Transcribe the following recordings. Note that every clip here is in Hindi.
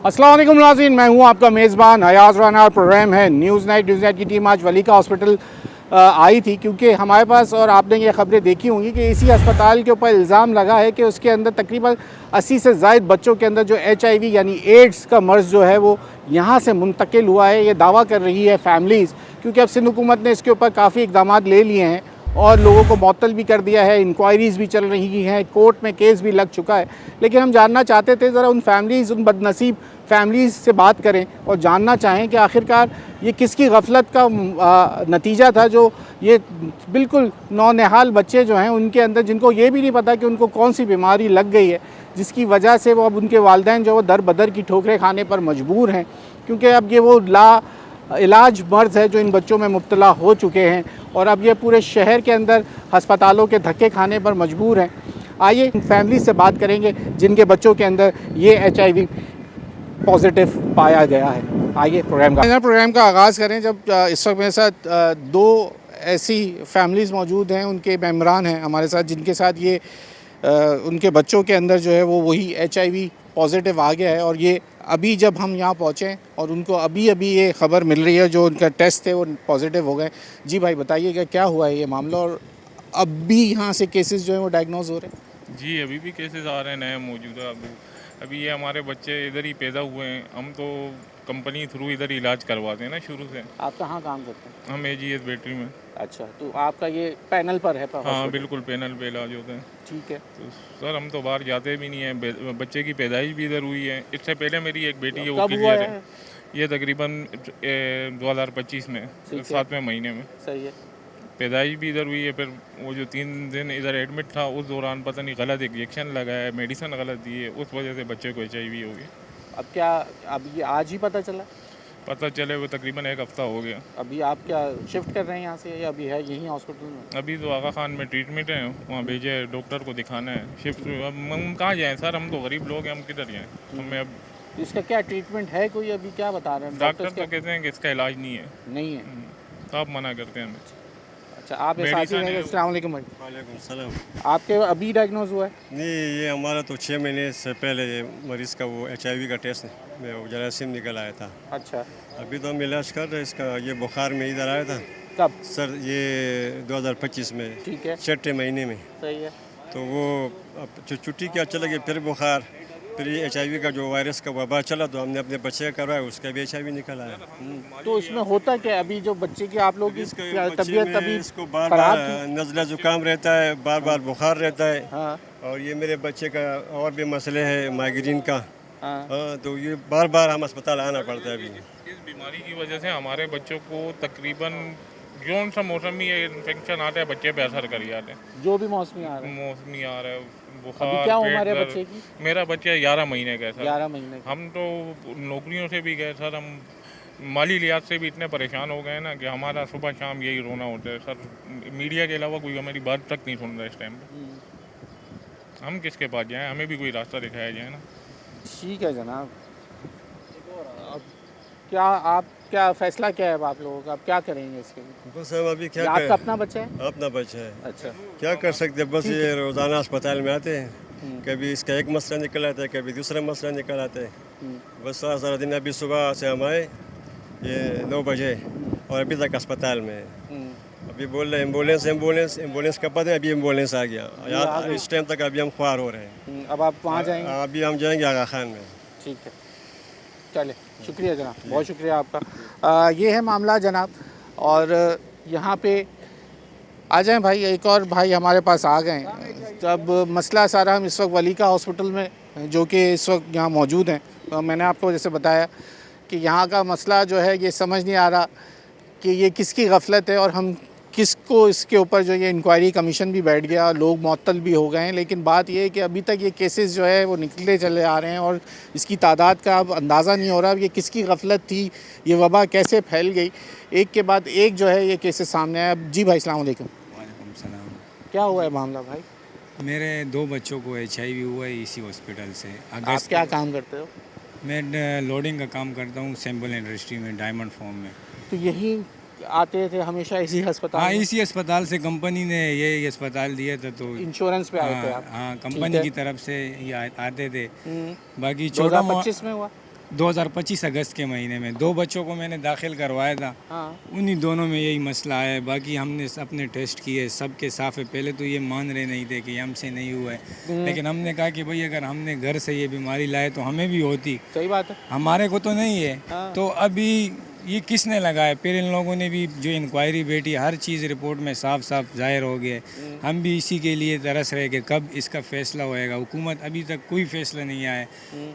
अस्सलाम वालेकुम नाज़रीन, मैं हूं आपका मेज़बान अयाज़ राना और प्रोग्राम है न्यूज़ नाइट की टीम आज वलीका हॉस्पिटल आई थी क्योंकि हमारे पास, और आपने ये ख़बरें देखी होंगी कि इसी अस्पताल के ऊपर इल्ज़ाम लगा है कि उसके अंदर तकरीबन 80 से ज़ायद बच्चों के अंदर जो HIV यानी एड्स का मर्ज़ जो है वो यहाँ से मुंतकिल हुआ है। ये दावा कर रही है फैमिलीज़, क्योंकि अब सिंध हुकूमत ने इसके ऊपर काफ़ी इक़दाम ले लिए हैं और लोगों को मुअत्तल भी कर दिया है, इंक्वायरीज़ भी चल रही हैं, कोर्ट में केस भी लग चुका है। लेकिन हम जानना चाहते थे ज़रा उन फैमिलीज़, उन बदनसीब फैमिलीज़ से बात करें और जानना चाहें कि आखिरकार ये किसकी गफलत का नतीजा था जो ये बिल्कुल नौनिहाल बच्चे जो हैं उनके अंदर, जिनको ये भी नहीं पता कि उनको कौन सी बीमारी लग गई है, जिसकी वजह से वो अब उनके वालिदैन जो वो दर बदर की ठोकरें खाने पर मजबूर हैं, क्योंकि अब ये वो इलाज मर्ज़ है जो इन बच्चों में मुब्तला हो चुके हैं और अब ये पूरे शहर के अंदर हस्पतालों के धक्के खाने पर मजबूर हैं। आइए फैमिली से बात करेंगे जिनके बच्चों के अंदर ये HIV पॉजिटिव पाया गया है। आइए प्रोग्राम का आगाज़ करें। जब इस वक्त मेरे साथ दो ऐसी फैमिलीज़ मौजूद हैं, उनके मेम्बरान हैं हमारे साथ, जिनके साथ ये उनके बच्चों के अंदर जो है वो वही HIV पॉजिटिव आ गया है। और ये अभी जब हम यहाँ पहुँचे और उनको अभी ये ख़बर मिल रही है, जो उनका टेस्ट थे वो पॉजिटिव हो गए। जी भाई बताइएगा क्या हुआ है ये मामला, और अब भी यहाँ से केसेस जो हैं वो डायग्नोज हो रहे हैं? जी अभी भी केसेस आ रहे हैं नए मौजूदा। अभी ये हमारे बच्चे इधर ही पैदा हुए हैं। हम तो कंपनी थ्रू इधर इलाज करवाते हैं ना शुरू से। आप कहाँ काम करते हैं? हम AGS बैटरी में। अच्छा, तो आपका ये पैनल पर है? हाँ बिल्कुल, पैनल पे इलाज होता है। ठीक है। तो सर हम तो बाहर जाते भी नहीं हैं। बच्चे की पैदाइश भी इधर हुई है। इससे पहले मेरी एक बेटी है, वो कब हुआ क्लियर है? ये तकरीबन 2025 में 7वें महीने में सही है। पैदाइश भी इधर हुई है। फिर वो जो 3 दिन इधर एडमिट था, उस दौरान पता नहीं गलत इंजेक्शन लगाया है, मेडिसिन गलत दी है, उस वजह से बच्चे को HIV हो गई। अब क्या, अब ये आज ही पता चला? पता चले वो तकरीबन 1 हफ़्ता हो गया। अभी आप क्या शिफ्ट कर रहे हैं यहाँ से, या अभी है यहीं हॉस्पिटल में? अभी तो आगा खान में ट्रीटमेंट है, वहाँ भेजे डॉक्टर को दिखाना है। शिफ्ट अब हम कहाँ जाएँ सर, हम तो गरीब लोग हैं, हम किधर जाएँ। हमें अब इसका क्या ट्रीटमेंट है कोई, अभी क्या बता रहे हैं डॉक्टर डॉक्टर्स? तो कहते हैं कि इसका इलाज नहीं है। नहीं है? तो आप मना करते हैं हमें। अच्छा, आप एहसासी रहेंगे। अस्सलाम वालेकुम भाई, वालेकुम सलाम। आपके अभी डायग्नोज हुआ है? नहीं, ये हमारा तो 6 महीने से पहले ये मरीज़ का वो HIV का टेस्ट में वो जरासीम निकल आया था। अच्छा, अभी तो हम इलाज कर रहे हैं इसका। ये बुखार में इधर आया था कब? सर, ये 2025 में ठीक है, 6ठे महीने में। सही है। तो वो अब जो छुट्टी क्या चला गया, फिर बुखार, फिर ये HIV का जो वायरस का वबा चला, तो हमने अपने बच्चे का करवाया, उसका भी HIV निकल आया। तो इसमें होता क्या, अभी जो बच्चे की आप लोग की इसका तबीयत बच्चे में अभी इसको बार खराब बार थी? नज़ला जुकाम रहता है, बार बार बुखार रहता है। हाँ और ये मेरे बच्चे का और भी मसले है माइग्रेन का। हाँ। हाँ, तो ये बार बार हम अस्पताल आना पड़ता है। अभी इस बीमारी की वजह से हमारे बच्चों को तकरीबन जौन सा मौसमी इन्फेक्शन आता है, बच्चे पे असर कर जाते हैं। जो भी मौसमी आ रहा है। मौसमी आ रहा है, अभी बुखार, क्या पेट उम्र है दर्द। बच्चे की? मेरा बच्चा 11 महीने का है सर। 11 महीने की। हम तो नौकरियों से भी गए सर, हम माली लिहाज से भी इतने परेशान हो गए ना कि हमारा सुबह शाम यही रोना होता है सर। मीडिया के अलावा कोई हमारी बात तक नहीं सुन रहा इस टाइम पे। हम किसके पास जाएं, हमें भी कोई रास्ता दिखाया जाए ना। ठीक है जनाब, अब क्या, आप क्या फैसला क्या है अब आप लोगों का, अब क्या करेंगे इसके लिए? बस हम अभी ये क्या आपका करें, अपना बच्चा है? अपना बच्चा है, अच्छा। क्या कर सकते हैं। बस ये रोज़ाना अस्पताल में आते हैं, कभी इसका एक मसला निकल आता है, कभी दूसरा मसला निकल आता है। बस सारा दिन, अभी सुबह से हम आए ये 9 बजे और अभी तक अस्पताल में है। अभी बोल रहे एम्बुलेंस एम्बुलेंस एम्बुलेंस कब है, अभी एम्बुलेंस आ गया यार। इस टाइम तक अभी हम ख्वार हो रहे हैं। अब आप वहाँ जाएंगे? अभी हम जाएंगे आगा खान में। ठीक है, चले, शुक्रिया जनाब, बहुत शुक्रिया आपका। ये है मामला जनाब, और यहाँ पे आ जाएं भाई, एक और भाई हमारे पास आ गए हैं। तब मसला सारा, हम इस वक्त वलीका हॉस्पिटल में जो कि इस वक्त यहाँ मौजूद हैं, तो मैंने आपको जैसे बताया कि यहाँ का मसला जो है ये समझ नहीं आ रहा कि ये किसकी गफलत है, और हम किसको इसके ऊपर जो ये इंक्वायरी कमीशन भी बैठ गया, लोग मुअत्तल भी हो गए हैं। लेकिन बात ये है कि अभी तक ये केसेस जो है वो निकले चले आ रहे हैं और इसकी तादाद का अब अंदाज़ा नहीं हो रहा ये किसकी गफलत थी, ये वबा कैसे फैल गई। एक के बाद एक जो है ये केसेस सामने आए। अब जी भाई अस्सलाम वालेकुम। वालेकुम सलाम। क्या हुआ है मामला भाई? मेरे 2 बच्चों को HIV हुआ है इसी हॉस्पिटल से। आप क्या काम करते हो? मैं लोडिंग का काम करता हूँ सैम्पल इंडस्ट्री में, डायमंड फॉर्म में। तो यही आते थे हमेशा इसी अस्पताल हाँ, में? इसी अस्पताल से कंपनी ने ये अस्पताल दिया था, तो इंश्योरेंस पे आए थे हाँ आप? हाँ, ठीक कंपनी है। की तरफ से ये आते थे। हम्म। बाकी छोटा 2025 में हुआ? 2025 अगस्त के महीने में 2 बच्चों को मैंने दाखिल करवाया था। हाँ। उन्हीं दोनों में यही मसला है। बाकी हमने अपने टेस्ट किए, सबके साफ है। पहले तो ये मान रहे नहीं थे कि हमसे नहीं हुआ है, लेकिन हमने कहा कि भाई अगर हमने घर से ये बीमारी लाए तो हमें भी होती, सही बात है। हमारे को तो नहीं है। हाँ। तो अभी ये किसने लगाया? फिर इन लोगों ने भी जो इंक्वायरी बैठी, हर चीज़ रिपोर्ट में साफ साफ जाहिर हो गया। हम भी इसी के लिए तरस रहे कि कब इसका फ़ैसला होएगा। हुकूमत अभी तक कोई फ़ैसला नहीं आया।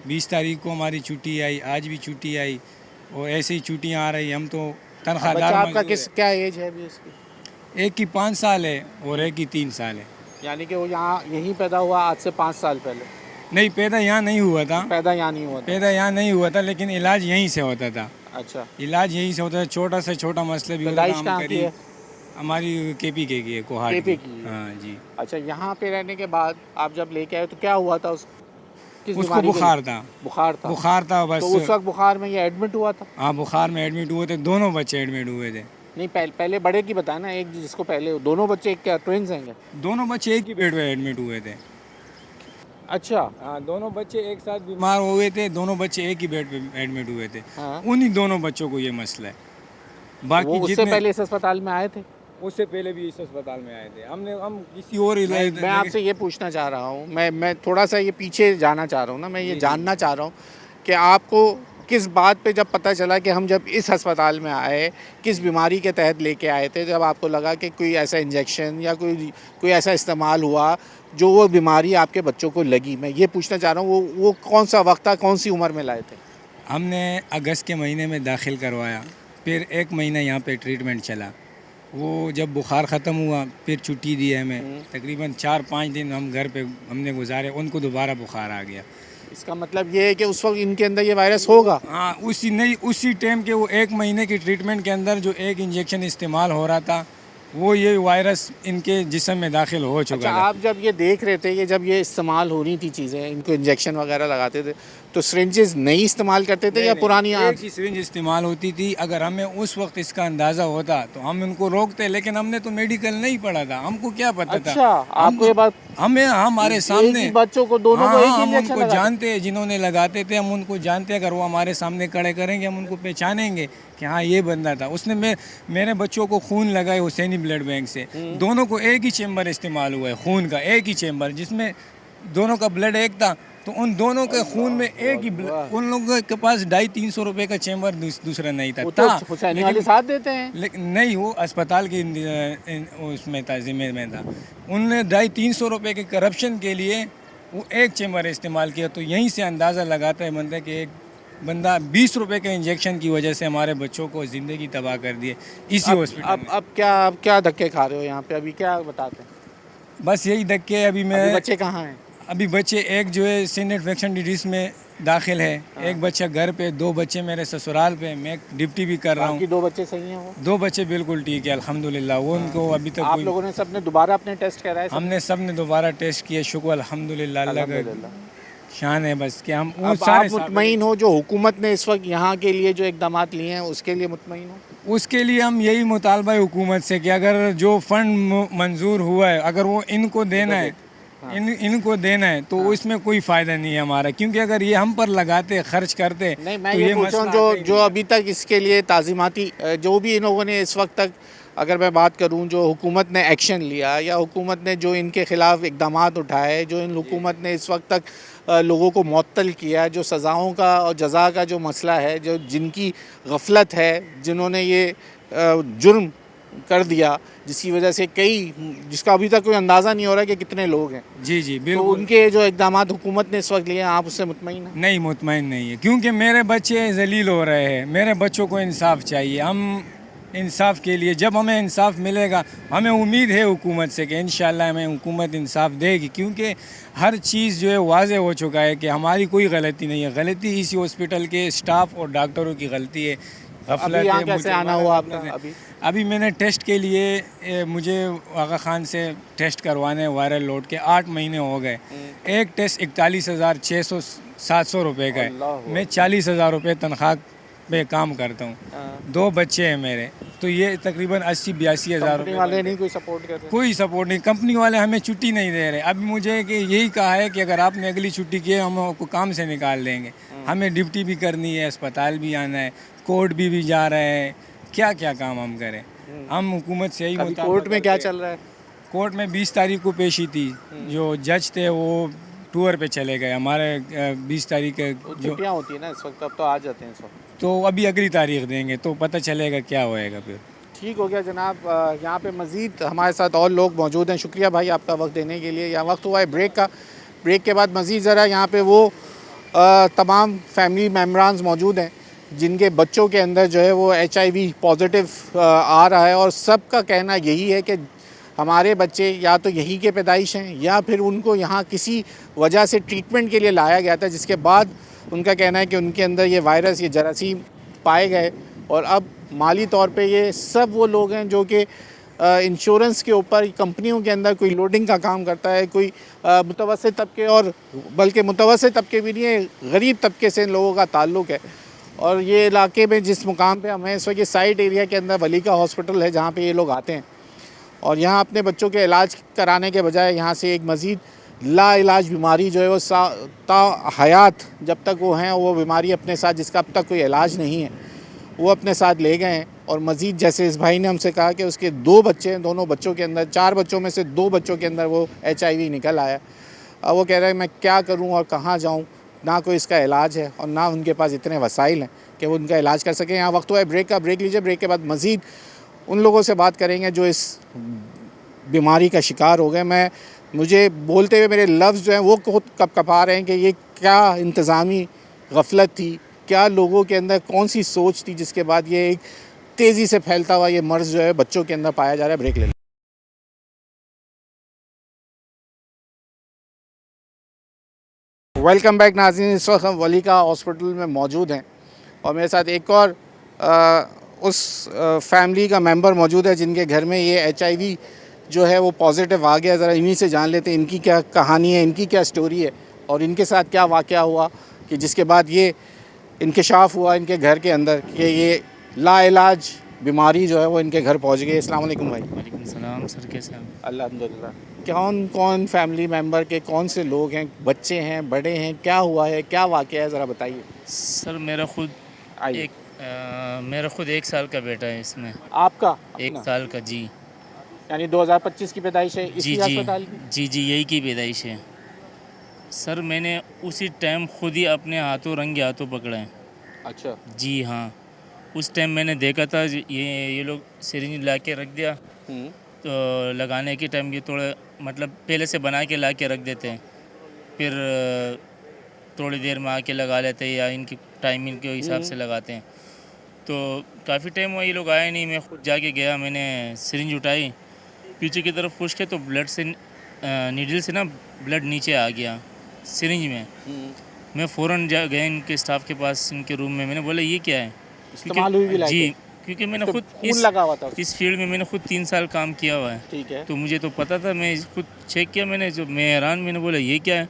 20 तारीख को हमारी छुट्टी आई, आज भी छुट्टी आई और ऐसे ही छुट्टियाँ आ रही। हम तो बच्चा तनख्वाहदार आपका मजदूर क्या एज है अभी उसकी? हैं। एक की 5 साल है और एक की 3 साल है। यानी कि वो यहाँ यहीं पैदा हुआ आज से 5 साल पहले? नहीं, पैदा यहाँ नहीं हुआ था। पैदा यहाँ नहीं हुआ था? पैदा यहाँ नहीं हुआ था, लेकिन इलाज यहीं से होता था। अच्छा। इलाज यहीं से होता है। छोटा से छोटा मसला भी होता था। पैदाइश हम कहाँ की है? हमारी केपी के की है, कोहाट केपी की है। हाँ जी। अच्छा, यहाँ पे रहने के बाद आप जब लेके आए तो क्या हुआ था किस उसको बीमारी के लिए? बुखार था। बुखार था? बुखार था बस। तो उस वक्त बुखार में ये एडमिट हुआ था? हाँ, बुखार में एडमिट हुए थे। दोनों बच्चे एडमिट हुए थे। नहीं, पहले बड़े की बताया ना, एक जिसको पहले दोनों बच्चे एक क्या ट्विंस हैं क्या? दोनों बच्चे एक ही बेड पे एडमिट हुए थे। अच्छा। हाँ, दोनों बच्चे एक साथ बीमार हुए थे। दोनों बच्चे एक ही बेड पे एडमिट हुए थे। हाँ। उन्हीं दोनों बच्चों को ये मसला है। वो बाकी उससे जितने पहले इस अस्पताल में आए थे? उससे पहले भी इस अस्पताल में आए थे। हम किसी और मैं आपसे ये पूछना चाह रहा हूँ, मैं थोड़ा सा ये पीछे जाना चाह रहा हूँ ना, मैं ये जानना चाह रहा हूँ कि आपको किस बात पे जब पता चला कि हम जब इस अस्पताल में आए, किस बीमारी के तहत लेके आए थे, जब आपको लगा कि कोई ऐसा इंजेक्शन या कोई ऐसा इस्तेमाल हुआ जो वो बीमारी आपके बच्चों को लगी? मैं ये पूछना चाह रहा हूँ वो कौन सा वक्त था, कौन सी उम्र में लाए थे? हमने अगस्त के महीने में दाखिल करवाया। फिर 1 महीना यहाँ पे ट्रीटमेंट चला। वो जब बुखार ख़त्म हुआ फिर छुट्टी दी हमें। तकरीबन 4-5 दिन हम घर पे हमने गुजारे। उनको दोबारा बुखार आ गया। इसका मतलब ये है कि उस वक्त इनके अंदर ये वायरस होगा? हाँ, उसी टाइम के वो 1 महीने की ट्रीटमेंट के अंदर जो एक इंजेक्शन इस्तेमाल हो रहा था, वो ये वायरस इनके जिस्म में दाखिल हो चुका अच्छा, था। आप जब ये देख रहे थे, ये जब ये इस्तेमाल हो रही थी चीज़ें, इनको इंजेक्शन वगैरह लगाते थे, तो सिरिंजेस नई इस्तेमाल करते थे या पुरानी? एक ही सिरिंज इस्तेमाल होती थी। अगर हमें उस वक्त इसका अंदाज़ा होता तो हम उनको रोकते, लेकिन हमने तो मेडिकल नहीं पढ़ा था, हमको क्या पता था। अच्छा, आपको ये बात हमारे सामने एक ही बच्चों को दोनों को एक ही हम इंजेक्शन उनको लगाते? जानते हैं, जिन्होंने लगाते थे हम उनको जानते हैं। अगर वो हमारे सामने खड़े करेंगे हम उनको पहचानेंगे कि हाँ ये बंदा था। उसने मेरे बच्चों को खून लगाए हुसैनी ब्लड बैंक से। दोनों को एक ही चेम्बर इस्तेमाल हुआ है, खून का एक ही चेम्बर, जिसमें दोनों का ब्लड एक था। तो उन दोनों के खून में एक ही उन लोगों के पास 250-300 रुपए का चेम्बर दूसरा नहीं था। वो तो हुसैनी वाले साथ देते हैं। लेकिन नहीं, वो अस्पताल की उसमें था, जिम्मे में था। उनने 250-300 रुपए के करप्शन के लिए वो एक चेम्बर इस्तेमाल किया। तो यहीं से अंदाज़ा लगाता है बंदा कि एक बंदा 20 रुपए के इंजेक्शन की वजह से हमारे बच्चों को ज़िंदगी तबाह कर दिए इसी हॉस्पिटल में। अब क्या धक्के खा रहे हो यहाँ पे? अभी क्या बताते हैं? बस यही धक्के। अभी बच्चे कहाँ हैं? अभी बच्चे एक जो है सीनियर इन्फेक्शन डिजीज़ में दाखिल है। एक बच्चा घर पे, 2 बच्चे मेरे ससुराल पे। मैं ड्यूटी भी कर रहा हूँ। 2 बच्चे सही हैं? वो 2 बच्चे बिल्कुल ठीक है अल्हम्दुलिल्लाह। वो उनको अभी तक आप लोगों ने सबने दोबारा अपने टेस्ट कराए? हमने सब ने दोबारा टेस्ट किए। शुक्र अल्हम्दुलिल्लाह, अल्लाह का शान है बस कि हम अब आप मुतमईन हो जो हुकूमत ने इस वक्त यहाँ के लिए जो इकदाम लिए हैं उसके लिए मुतमईन हो? उसके लिए हम यही मुतालबा है हुकूमत से कि अगर जो फंड मंजूर हुआ है अगर वो इनको देना है, इनको देना है तो इसमें कोई फ़ायदा नहीं है हमारा। क्योंकि अगर ये हम पर लगाते, खर्च करते, नहीं, मैं तो ये पूछ रहा हूँ जो अभी तक इसके लिए ताज़ीमाती जो भी इन लोगों ने इस वक्त तक, अगर मैं बात करूं, जो हुकूमत ने एक्शन लिया या हुकूमत ने जो इनके ख़िलाफ़ इक़दाम उठाए, जो इन हुकूमत ने इस वक्त तक लोगों को मुअत्तल किया, जो सज़ाओं का और जज़ा का जो मसला है, जो जिनकी गफलत है, जिन्होंने ये जुर्म कर दिया, जिसकी वजह से जिसका अभी तक कोई अंदाज़ा नहीं हो रहा कि कितने लोग हैं। जी जी तो बिल्कुल। उनके जो इक़दाम हुकूमत ने इस वक्त लिए, आप उससे मुतमईन हैं? नहीं, मुतमईन नहीं है। क्योंकि मेरे बच्चे जलील हो रहे हैं। मेरे बच्चों को इंसाफ चाहिए। हम इंसाफ के लिए, जब हमें इंसाफ मिलेगा, हमें उम्मीद है हुकूमत से कि इंशाल्लाह हमें हुकूमत इंसाफ देगी। क्योंकि हर चीज़ जो है वाज़े हो चुका है कि हमारी कोई गलती नहीं है। गलती इसी हॉस्पिटल के स्टाफ और डॉक्टरों की गलती है। अभी यहाँ कैसे आना हुआ आपका? अभी मैंने टेस्ट के लिए मुझे आगा खान से टेस्ट करवाने वायरल लोड के 8 महीने हो गए। एक टेस्ट 41,600-700 रुपये का है। मैं 40,000 रुपये तनख्वाह पे काम करता हूँ। 2 बच्चे हैं मेरे। तो ये तकरीबन 80-82 हज़ार कंपनी वाले नहीं कोई सपोर्ट कर रहे? कोई सपोर्ट नहीं, कंपनी वाले हमें छुट्टी नहीं दे रहे। अभी मुझे कि यही कहा है कि अगर आपने अगली छुट्टी की है हम आपको काम से निकाल देंगे। हमें ड्यूटी भी करनी है, अस्पताल भी आना है, कोर्ट भी जा रहे हैं, क्या क्या काम हम करें। हम हुकूमत से यही अभी मुतालबा कोर्ट में क्या करते हैं। चल रहा है? कोर्ट में 20 तारीख को पेशी थी। जो जज थे वो टूर पे चले गए। हमारे 20 तारीख के जो छुट्टियाँ होती है ना इस वक्त, अब तो आ जाते हैं सब। तो अभी अगली तारीख देंगे तो पता चलेगा क्या होएगा फिर। ठीक हो गया जनाब। यहाँ पे मज़ीद हमारे साथ और लोग मौजूद हैं। शुक्रिया भाई आपका वक्त देने के लिए। यहाँ वक्त हुआ है ब्रेक का। ब्रेक के बाद मज़ीद ज़रा यहाँ पे वो तमाम फैमिली मेम्बरान्स मौजूद हैं जिनके बच्चों के अंदर जो है वो HIV पॉजिटिव आ रहा है, और सबका कहना यही है कि हमारे बच्चे या तो यहीं के पैदाइश हैं या फिर उनको यहाँ किसी वजह से ट्रीटमेंट के लिए लाया गया था, जिसके बाद उनका कहना है कि उनके अंदर ये वायरस, ये जरासीम पाए गए। और अब माली तौर पे ये सब वो लोग हैं जो कि इंश्योरेंस के ऊपर कंपनियों के अंदर कोई लोडिंग का काम करता है, कोई मुतवस्सित तबके, और बल्कि मुतवस्सित तबके भी नहीं है, गरीब तबके से इन लोगों का ताल्लुक़ है। और ये इलाके में जिस मुकाम पे हमें इस वक्त साइड एरिया के अंदर वलीका हॉस्पिटल है जहाँ पे ये लोग आते हैं, और यहाँ अपने बच्चों के इलाज कराने के बजाय यहाँ से एक मज़ीद लाइलाज बीमारी जो है वो ता हयात जब तक वो हैं वो बीमारी अपने साथ, जिसका अब तक कोई इलाज नहीं है, वो अपने साथ ले गए हैं। और मज़ीद जैसे इस भाई ने हमसे कहा कि उसके 2 बच्चे हैं, दोनों बच्चों के अंदर, 4 बच्चों में से 2 बच्चों के अंदर वो HIV निकल आया। अब वो कह रहे हैं मैं क्या करूं और कहाँ जाऊं, ना कोई इसका इलाज है और ना उनके पास इतने वसाइल हैं कि वो उनका इलाज कर सकें। यहाँ वक्त हुआ है ब्रेक का। ब्रेक लीजिए। ब्रेक के बाद मज़ीद उन लोगों से बात करेंगे जो इस बीमारी का शिकार हो गए। मुझे बोलते हुए मेरे लफ्ज़ जो हैं वो खुद कपकपा रहे हैं कि ये क्या इंतज़ामी गफलत थी, क्या लोगों के अंदर कौन सी सोच थी जिसके बाद ये एक तेज़ी से फैलता हुआ ये मर्ज़ जो है बच्चों के अंदर पाया जा रहा है। ब्रेक ले लें। वेलकम बैक नाज़रीन। इस वक्त हम वलीका हॉस्पिटल में मौजूद हैं और मेरे साथ एक और उस फैमिली का मेंबर मौजूद है जिनके घर में ये HIV जो है वो पॉजिटिव आ गया। ज़रा इन्हीं से जान लेते हैं इनकी क्या कहानी है, इनकी क्या स्टोरी है और इनके साथ क्या वाक़या हुआ कि जिसके बाद ये इंकशाफ हुआ इनके घर के अंदर कि ये लाइलाज बीमारी जो है वो इनके घर पहुंच गई। अस्सलाम वालेकुम भाई। वालेकुम सलाम सर, कैसे हैं? अल्हम्दुलिल्लाह। कौन कौन फैमिली मेम्बर के कौन से लोग हैं, बच्चे हैं, बड़े हैं, क्या हुआ है, क्या वाक़या है, ज़रा बताइए। सर मेरा खुद आइए। मेरा खुद 1 साल का बेटा है इसमें। आपका 1 अपना? साल का, जी यानी 2025 की पैदाइश है इसी जी जी अस्पताल की? जी यही की पैदाइश है सर। मैंने उसी टाइम खुद ही अपने हाथों रंगे हाथों पकड़े हैं। अच्छा। जी हाँ, उस टाइम मैंने देखा था ये लोग सिरिंज ला के रख दिया, तो लगाने के टाइम ये थोड़ा मतलब पहले से बना के ला के रख देते हैं, फिर थोड़ी देर में आके लगा लेते हैं या इनकी टाइमिंग के हिसाब से लगाते हैं। तो काफ़ी टाइम हुआ ये लोग आए नहीं। मैं खुद जाके गया, मैंने सिरिंज उठाई, पीछे की तरफ पुश किया तो ब्लड से नीडल से ना ब्लड नीचे आ गया सिरिंज में। मैं फ़ौरन गया इनके स्टाफ के पास, इनके रूम में। मैंने बोला ये क्या है, इस्तेमाल हुई भी लाइट जी है? क्योंकि मैंने तो खुद खून लगा हुआ था। इस फील्ड में मैंने खुद 3 साल काम किया हुआ है, ठीक है। तो मुझे तो पता था। मैं खुद चेक किया मैंने, जो मैं हैरान, मैंने बोला ये क्या है।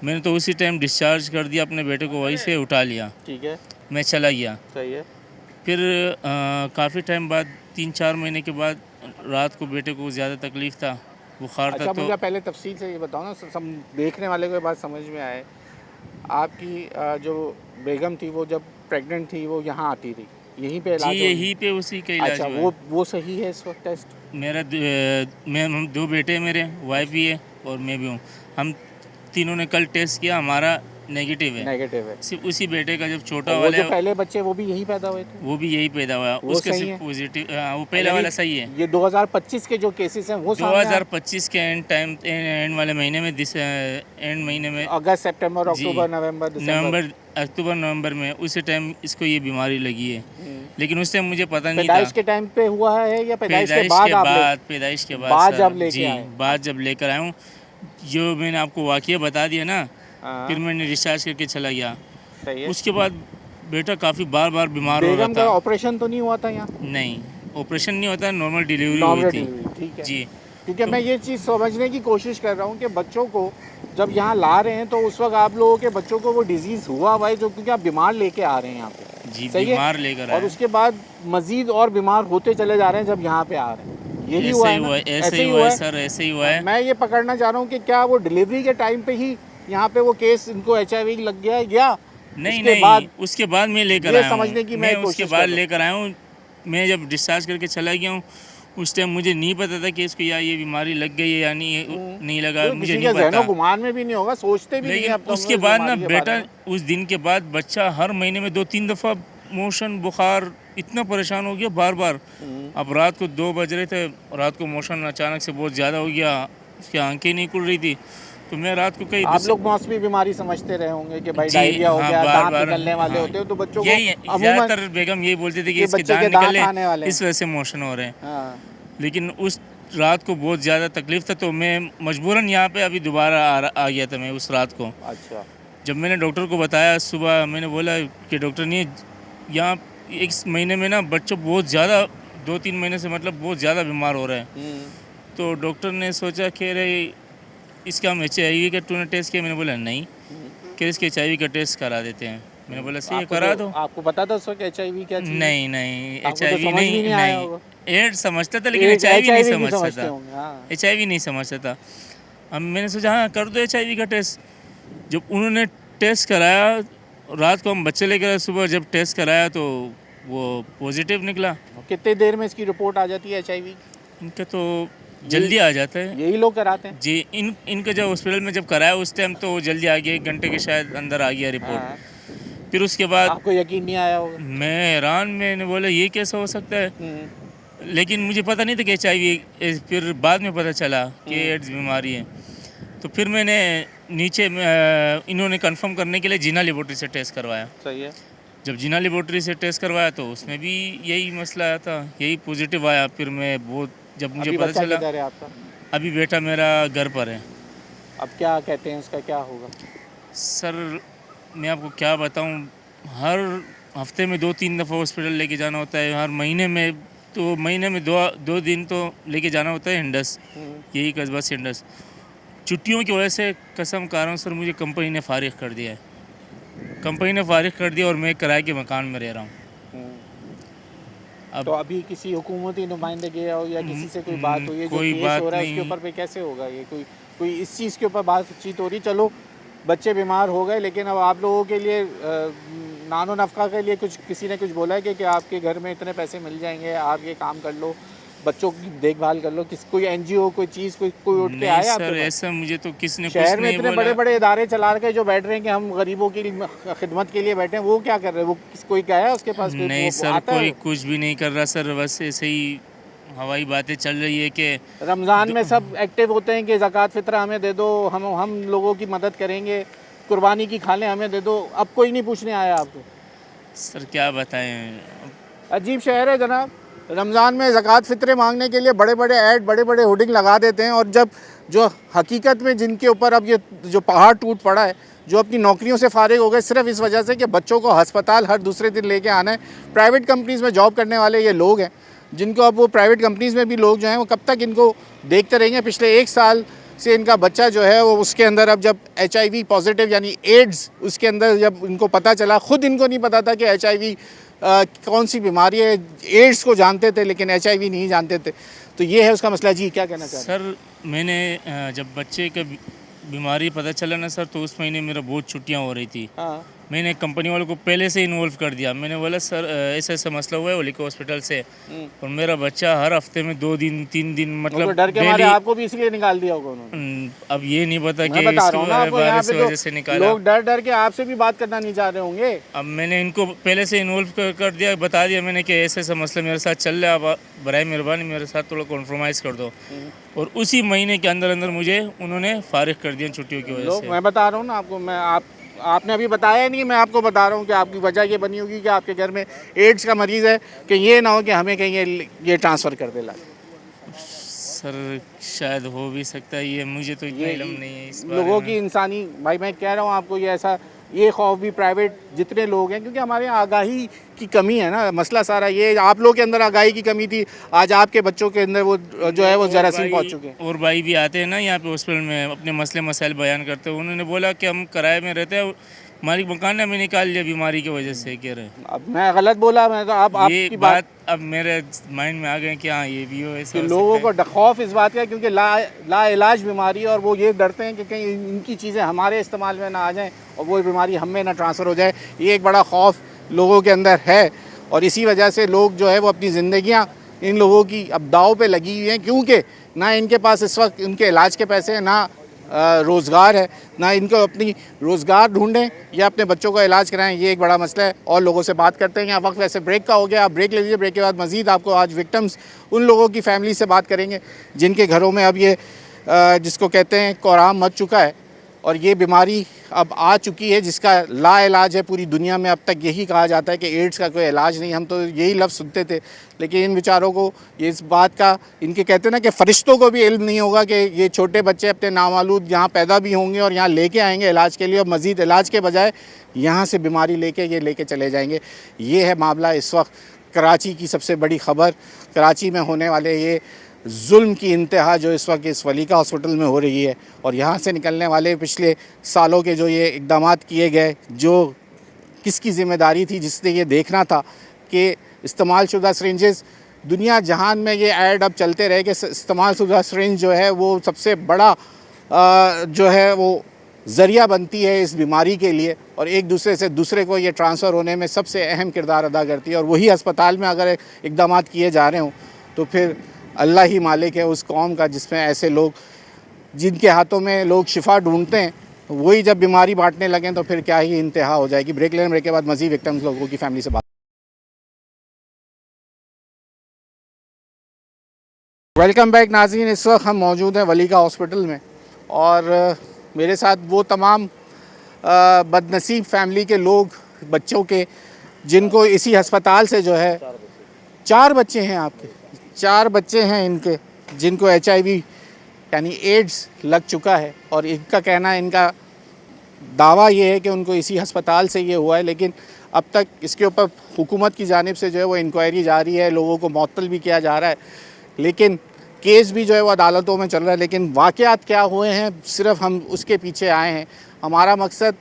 मैंने तो उसी टाइम डिस्चार्ज कर दिया अपने बेटे को, वहीं से उठा लिया, ठीक है। मैं चला गया। सही है। फिर काफ़ी टाइम बाद 3-4 महीने के बाद रात को बेटे को ज़्यादा तकलीफ़ था, बुखार अच्छा था। मुझे तो पहले तफसील से ये बताओ ना, सब देखने वाले को ये बात समझ में आए। आपकी जो बेगम थी वो जब प्रेग्नेंट थी वो यहाँ आती थी, यहीं पे इलाज जी यहीं पे उसी का इलाज अच्छा हुआ वो सही है इस वक्त टेस्ट? मेरा हम 2 बेटे हैं, मेरे वाइफ भी है और मैं भी हूँ। हम तीनों ने कल टेस्ट किया, हमारा नेगेटिव है। नेगेटिव है। सिर्फ उसी बेटे का जब छोटा वो वाला जो है पहले बच्चे वो भी यहीं पैदा हुए थे? वो भी यही पैदा हुआ, वो उसका सही सिर्फ है? पॉजिटिव, वो पहला वाला सही है। ये 2025 के जो केसेस हैं वो सामने आए? 2025 के एंड वाले महीने में, एंड महीने में, अगस्त, सितंबर, जी, अक्टूबर, नवंबर, दिसंबर, अक्टूबर नवंबर में, उसी टाइम इसको ये बीमारी लगी है। लेकिन उस टाइम मुझे पता नहीं था। पैदाइश के टाइम पे हुआ है या पैदाइश के बाद? पैदाइश के बाद बाद जब सर, लेके जी आए? बाद जब लेकर आया हूँ, जो मैंने आपको वाकया बता दिया ना, हाँ। फिर मैंने डिस्चार्ज करके चला गया। सही है। उसके बाद बेटा काफ़ी बार बीमार हो रहा बेगम का था। ऑपरेशन तो नहीं हुआ था यहाँ? नहीं, ऑपरेशन नहीं होता, नॉर्मल डिलीवरी नॉर्मल हुई थी। डिलीवरी, ठीक है। जी, क्योंकि मैं ये चीज़ समझने की कोशिश कर रहा हूँ कि बच्चों को जब यहाँ ला रहे हैं तो उस वक्त आप लोगों के बच्चों को वो डिजीज़ हुआ हुआ है जो, क्योंकि आप बीमार लेके आ रहे हैं यहाँ पे। जी, सही है? बीमार लेकर और आए। उसके बाद मजीद और बीमार होते चले जा रहे हैं जब यहाँ पे आ रहे हैं। यही ऐसे हुआ ही है ना? हुआ है, ऐसे ही हुआ है सर, ऐसे ही हुआ है। मैं ये पकड़ना चाह रहा हूँ कि क्या वो डिलीवरी के टाइम पे ही यहाँ पे वो केस इनको HIV लग गया है या नहीं उसके नहीं, बाद उसके बाद मैं लेकर ये आया हूँ। समझने की मैं उसके कोशिश बाद कर रहा हूँ। लेकर आया हूँ। मैं जब डिस्चार्ज करके चला गया हूँ उस टाइम मुझे नहीं पता था कि इसको या ये बीमारी लग गई है या नहीं लगा, तो मुझे किसी नहीं के जहनो पता। गुमान में भी नहीं होगा, सोचते भी नहीं लेकिन है अब तो हम उसके इस बाद ना बीमारी के बारे बेटा, में। उस दिन के बाद बच्चा हर महीने में 2-3 दफ़ा मोशन, बुखार, इतना परेशान हो गया बार बार। अब रात को 2 बज रहे थे, रात को मोशन अचानक से बहुत ज़्यादा हो गया, उसकी आंखें नहीं खुल रही थी। तो मैं रात को कहीं आप लोग मौसमी बीमारी समझते रहे होंगे कि भाई जी, डायरिया हो हाँ, गया, बार दांत बार, निकलने वाले हाँ, होते हो, तो बच्चों को यही अमूमन ज़्यादातर बेगम यही बोलते थे कि कि इसके बच्चे दांत के दांत निकले, आने वाले हैं। इस वजह से मोशन हो रहे हैं। हाँ, लेकिन उस रात को बहुत ज़्यादा तकलीफ़ था, तो मैं मजबूरन यहाँ पे अभी दोबारा आ गया था मैं उस रात को। अच्छा। जब मैंने डॉक्टर को बताया सुबह, मैंने बोला कि डॉक्टर ने यहाँ इस महीने में ना बच्चों बहुत ज़्यादा 2-3 महीने से मतलब बहुत ज़्यादा बीमार हो रहे हैं। तो डॉक्टर ने सोचा कि अरे इसका हम HIV का तूने टेस्ट किया? मैंने बोला नहीं, कि इसके HIV का टेस्ट करा देते हैं। मैंने बोला सही है, करा दो। आपको पता था उस वक्त HIV क्या चीज़ है? नहीं नहीं, आपको तो HIV समझ भी नहीं आया होगा। एड्स समझता था लेकिन एक HIV नहीं भी समझता समझते था। होंगे, हाँ। HIV नहीं समझता था। अब मैंने सोचा हाँ कर दो HIV का टेस्ट। जब उन्होंने टेस्ट कराया, रात को हम बच्चे लेकर आए, सुबह जब टेस्ट कराया तो वो पॉजिटिव निकला। कितने देर में इसकी रिपोर्ट आ जाती है HIV? इनका तो जल्दी आ जाता है यही लोग कराते हैं? जी। इनका जब हॉस्पिटल में जब कराया उस टाइम तो जल्दी आ गया, 1 घंटे के शायद अंदर आ गया रिपोर्ट। हाँ। फिर उसके बाद आपको यकीन नहीं आया होगा? मैं हैरान, मैंने बोला ये कैसा हो सकता है, लेकिन मुझे पता नहीं था कि HIV, फिर बाद में पता चला कि एड्स बीमारी है। तो फिर मैंने नीचे इन्होंने कंफर्म करने के लिए जीना लेबोरेटरी से टेस्ट करवाया। सही है। जब जीना लेबोरेटरी से टेस्ट करवाया तो उसमें भी यही मसला आया था, यही पॉजिटिव आया। फिर मैं बहुत, जब मुझे अभी पता बच्चा चला, किधर है आपका? अभी बेटा मेरा घर पर है। अब क्या कहते हैं, उसका क्या होगा? सर मैं आपको क्या बताऊं, हर हफ्ते में 2-3 दफ़ा हॉस्पिटल लेके जाना होता है, हर महीने में, तो महीने में 2 दिन तो लेके जाना होता है हिंडस, यही कस्बा से हिंडस। छुट्टियों की वजह से कसम कारण सर मुझे कंपनी ने फारिग कर दिया है। कंपनी ने फारिग कर दिया और मैं किराए के मकान में रह रहा हूँ। तो अभी किसी हुकूमती नुमाइंदे गए हो या किसी से कोई बात हुई है? जो कोई केस बात हो रहा है उसके नहीं। ऊपर पे कैसे होगा ये? कोई इस चीज़ के ऊपर बातचीत हो रही? चलो बच्चे बीमार हो गए, लेकिन अब आप लोगों के लिए नानो नफ़का के लिए कुछ किसी ने कुछ बोला है कि आपके घर में इतने पैसे मिल जाएंगे, आप ये काम कर लो, बच्चों की देखभाल कर लो? कोई NGO, कोई चीज़, कोई उठ के नहीं आया सर, आपके पास? ऐसा मुझे तो किसने कुछ शहर में नहीं इतने बोला। बड़े बड़े इदारे चला के जो बैठ रहे हैं कि हम गरीबों की खिदमत के लिए बैठे हैं, वो क्या कर रहे हैं? कोई क्या है उसके पास? कोई नहीं वो सर, आता है? कोई कुछ भी नहीं कर रहा सर, बस ऐसे ही हवाई बातें चल रही है कि रमज़ान में सब एक्टिव होते हैं कि ज़कात फ़ित्रा हमें दे दो, हम लोगों की मदद करेंगे, कुर्बानी की खालें हमें दे दो। अब कोई नहीं पूछने आया आपको? सर क्या बताएं। अजीब शहर है जनाब। रमज़ान में ज़कात फ़ित्रे मांगने के लिए बड़े बड़े ऐड, बड़े बड़े होर्डिंग लगा देते हैं, और जब जो हकीकत में जिनके ऊपर अब ये जो पहाड़ टूट पड़ा है, जो अपनी नौकरियों से फारिग हो गए सिर्फ इस वजह से कि बच्चों को अस्पताल हर दूसरे दिन लेके आना है। प्राइवेट कंपनीज़ में जॉब करने वाले ये लोग हैं जिनको अब वो प्राइवेट कंपनीज़ में भी लोग जो हैं वो कब तक इनको देखते रहेंगे? पिछले 1 साल से इनका बच्चा जो है वो उसके अंदर, अब जब HIV पॉजिटिव यानी एड्स उसके अंदर जब इनको पता चला, ख़ुद इनको नहीं पता था कि HIV कौन सी बीमारी है। एड्स को जानते थे लेकिन HIV नहीं जानते थे। तो ये है उसका मसला। जी क्या कहना चाहते हैं? सर मैंने जब बच्चे का बीमारी पता चला ना सर, तो उस महीने मेरा बहुत छुट्टियां हो रही थी। हाँ, मैंने कंपनी वालों को पहले से इन्वॉल्व कर दिया। मैंने बोला सर ऐसा ऐसा मसला हुआ है ओलिको हॉस्पिटल से, और मेरा बच्चा हर हफ्ते में 2 दिन 3 दिन मतलब मतलब डर के मारे daily- आपको भी इसलिए निकाल दिया होगा उन्होंने? अब ये नहीं पता कि मैं बता रहा हूँ ना आपको, यहाँ इस पे वजह से तो निकाला। लोग डर डर के आपसे भी बात करना नहीं चाह रहे होंगे। अब मैंने इनको पहले से इन्वॉल्व कर दिया, बता दिया मैंने कि ऐसे ऐसा मसला मेरे साथ चल रहा है, आप बराए मेहरबानी मेरे साथ थोड़ा कॉम्प्रोमाइज़ कर दो। और उसी महीने के अंदर अंदर मुझे उन्होंने फारिग कर दिया छुट्टियों की वजह लोग, से। मैं बता रहा हूँ ना आपको, आपने अभी बताया नहीं, मैं आपको बता रहा हूँ कि आपकी वजह ये बनी होगी कि आपके घर में एड्स का मरीज़ है, कि ये ना हो कि हमें कहीं ये ट्रांसफ़र कर दे ला। सर शायद हो भी सकता है, ये मुझे तो इतना इल्म नहीं है इस बारे लोगों में। की इंसानी, भाई मैं कह रहा हूँ आपको, ये खौफ भी प्राइवेट जितने लोग हैं, क्योंकि हमारे यहाँ आगाही की कमी है ना। मसला सारा ये, आप लोगों के अंदर आगाही की कमी थी, आज आपके बच्चों के अंदर वो जो है वो जरासीम पहुँच चुके हैं। और भाई भी आते हैं ना यहाँ पे हॉस्पिटल में, अपने मसले मसाइल बयान करते हैं। उन्होंने बोला कि हम किराए में रहते हैं, मालिक मकान में निकाल लिया बीमारी की वजह से, कह रहे हैं। अब मैं गलत बोला? मैं तो आप ये आपकी बात बात अब मेरे माइंड में आ गए कि हाँ ये भी हो, ऐसा कि हो लोगों सकता को खौफ इस बात का है क्योंकि ला इलाज बीमारी है और वो ये डरते हैं कि कहीं इनकी चीज़ें हमारे इस्तेमाल में ना आ जाएं और वो बीमारी हम में ना ट्रांसफ़र हो जाए। ये एक बड़ा खौफ लोगों के अंदर है और इसी वजह से लोग जो है वो अपनी ज़िंदगियाँ इन लोगों की अब दाव पे लगी हुई हैं, क्योंकि ना इनके पास इस वक्त उनके इलाज के पैसे हैं, ना रोज़गार है, ना इनको अपनी रोज़गार ढूंढें या अपने बच्चों का इलाज कराएं। ये एक बड़ा मसला है और लोगों से बात करते हैं। यहाँ वक्त वैसे ब्रेक का हो गया, आप ब्रेक ले लीजिए। ब्रेक के बाद मज़ीद आपको आज विक्टिम्स उन लोगों की फैमिली से बात करेंगे जिनके घरों में अब ये जिसको कहते हैं कोराम मच चुका है और ये बीमारी अब आ चुकी है जिसका ला इलाज है। पूरी दुनिया में अब तक यही कहा जाता है कि एड्स का कोई इलाज नहीं। हम तो यही लफ्ज़ सुनते थे, लेकिन इन बेचारों को ये इस बात का, इनके कहते हैं ना कि फ़रिश्तों को भी इल्म नहीं होगा कि ये छोटे बच्चे अपने नामालूद यहाँ पैदा भी होंगे और यहाँ लेके आएंगे इलाज के लिए और मज़ीद इलाज के बजाय यहाँ से बीमारी लेके चले जाएंगे। ये है मामला इस वक्त कराची की सबसे बड़ी ख़बर। कराची में होने वाले ये जुल्म की इंतहा जो इस वक्त इस वलीका हॉस्पिटल में हो रही है और यहाँ से निकलने वाले पिछले सालों के जो ये इक़दामात किए गए, जो किसकी ज़िम्मेदारी थी जिसने ये देखना था कि इस्तेमाल शुदा सिरिंजेस दुनिया जहान में ये ऐड अब चलते रहे कि इस्तेमाल शुदा सिरिंज जो है वो सबसे बड़ा जो है वो ज़रिया बनती है इस बीमारी के लिए और एक दूसरे से दूसरे को ये ट्रांसफ़र होने में सबसे अहम किरदार अदा करती है। और वही अस्पताल में अगर इक़दामात किए जा रहे हों तो फिर अल्लाह ही मालिक है उस कौम का जिसमें ऐसे लोग जिनके हाथों में लोग शिफा ढूंढते हैं वही जब बीमारी बांटने लगें तो फिर क्या ही इंतहा हो जाएगी। ब्रेक लेने, ब्रेक के बाद मज़ीद विक्टिम्स लोगों की फैमिली से बात। वेलकम बैक नाज़रीन, इस वक्त हम मौजूद हैं वलीका हॉस्पिटल में और मेरे साथ वो तमाम बदनसीब फैमिली के लोग, बच्चों के, जिनको इसी अस्पताल से जो है 4 बच्चे हैं आपके, 4 बच्चे हैं इनके जिनको HIV यानी एड्स लग चुका है और इनका कहना है, इनका दावा ये है कि उनको इसी अस्पताल से ये हुआ है। लेकिन अब तक इसके ऊपर हुकूमत की जानिब से जो है वो इंक्वायरी जारी है, लोगों को मुअत्तल भी किया जा रहा है, लेकिन केस भी जो है वो अदालतों में चल रहा है। लेकिन वाक़यात क्या हुए हैं सिर्फ हम उसके पीछे आए हैं। हमारा मकसद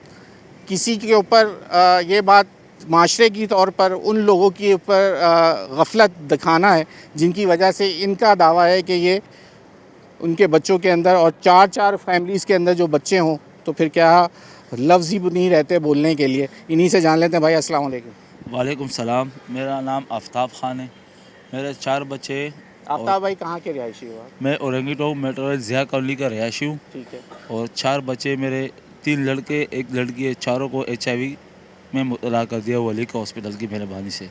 किसी के ऊपर ये बात माशरे की तौर पर उन लोगों के ऊपर गफलत दिखाना है जिनकी वजह से इनका दावा है कि ये उनके बच्चों के अंदर और 4 फैमिलीज़ के अंदर जो बच्चे हों तो फिर क्या लफ्ज़ ही नहीं रहते बोलने के लिए। इन्हीं से जान लेते हैं। भाई अस्सलाम वालेकुम। वालेकुम सलाम, मेरा नाम आफ्ताब ख़ान है, मेरे 4 बच्चे। आफ्ताब भाई कहाँ के रिहायशी हो आप? मैं Orangi town metro Zia colony का रिहायशी हूँ। ठीक है। और 4 बच्चे मेरे, 3 लड़के 1 लड़की है, चारों को HIV में मुबतला कर दिया वलीका हॉस्पिटल की मेहरबानी से।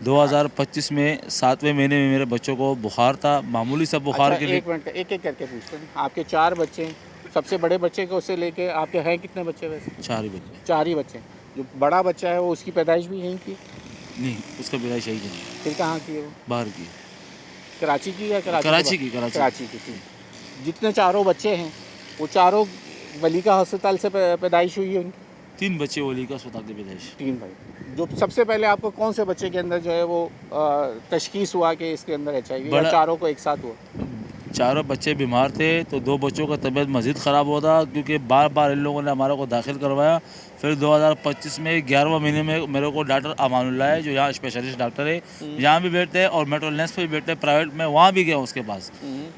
2025 में 7वें महीने में मेरे बच्चों को बुखार था, मामूली सा बुखार के लिए। एक मिनट, एक एक करके पूछते हैं। आपके 4 बच्चे हैं, सबसे बड़े बच्चे को उससे लेके आपके हैं कितने बच्चे? वैसे 4 ही बच्चे। 4 ही बच्चे हैं। जो बड़ा बच्चा है वो उसकी पैदाइश भी यहीं की? नहीं, उसका पैदाइश यही नहीं, फिर कहाँ की है वो? बाहर की। कराची की या कराची की। कराची की थी। जितने चारों बच्चे हैं वो चारों वलीका अस्पताल से पैदाइश हुई है उनकी? 3 बच्चे वलीका अस्पताल की पैदाइश। 3 भाई। जो सबसे पहले आपको कौन से बच्चे के अंदर जो है वो तशखीस हुआ कि इसके अंदर HIV या चारों को एक साथ हुआ? चारों बच्चे बीमार थे तो 2 बच्चों का तबीयत मज़ीद ख़राब हुआ था क्योंकि बार बार इन लोगों ने हमारे को दाखिल करवाया। फिर 2025 में 11वें महीने में मेरे को डॉक्टर अमानुल्लाह है जो यहाँ स्पेशलिस्ट डॉक्टर है, यहाँ भी बैठते हैं और मेट्रो लेंस पे भी बैठते हैं प्राइवेट में, वहाँ भी गया उसके पास,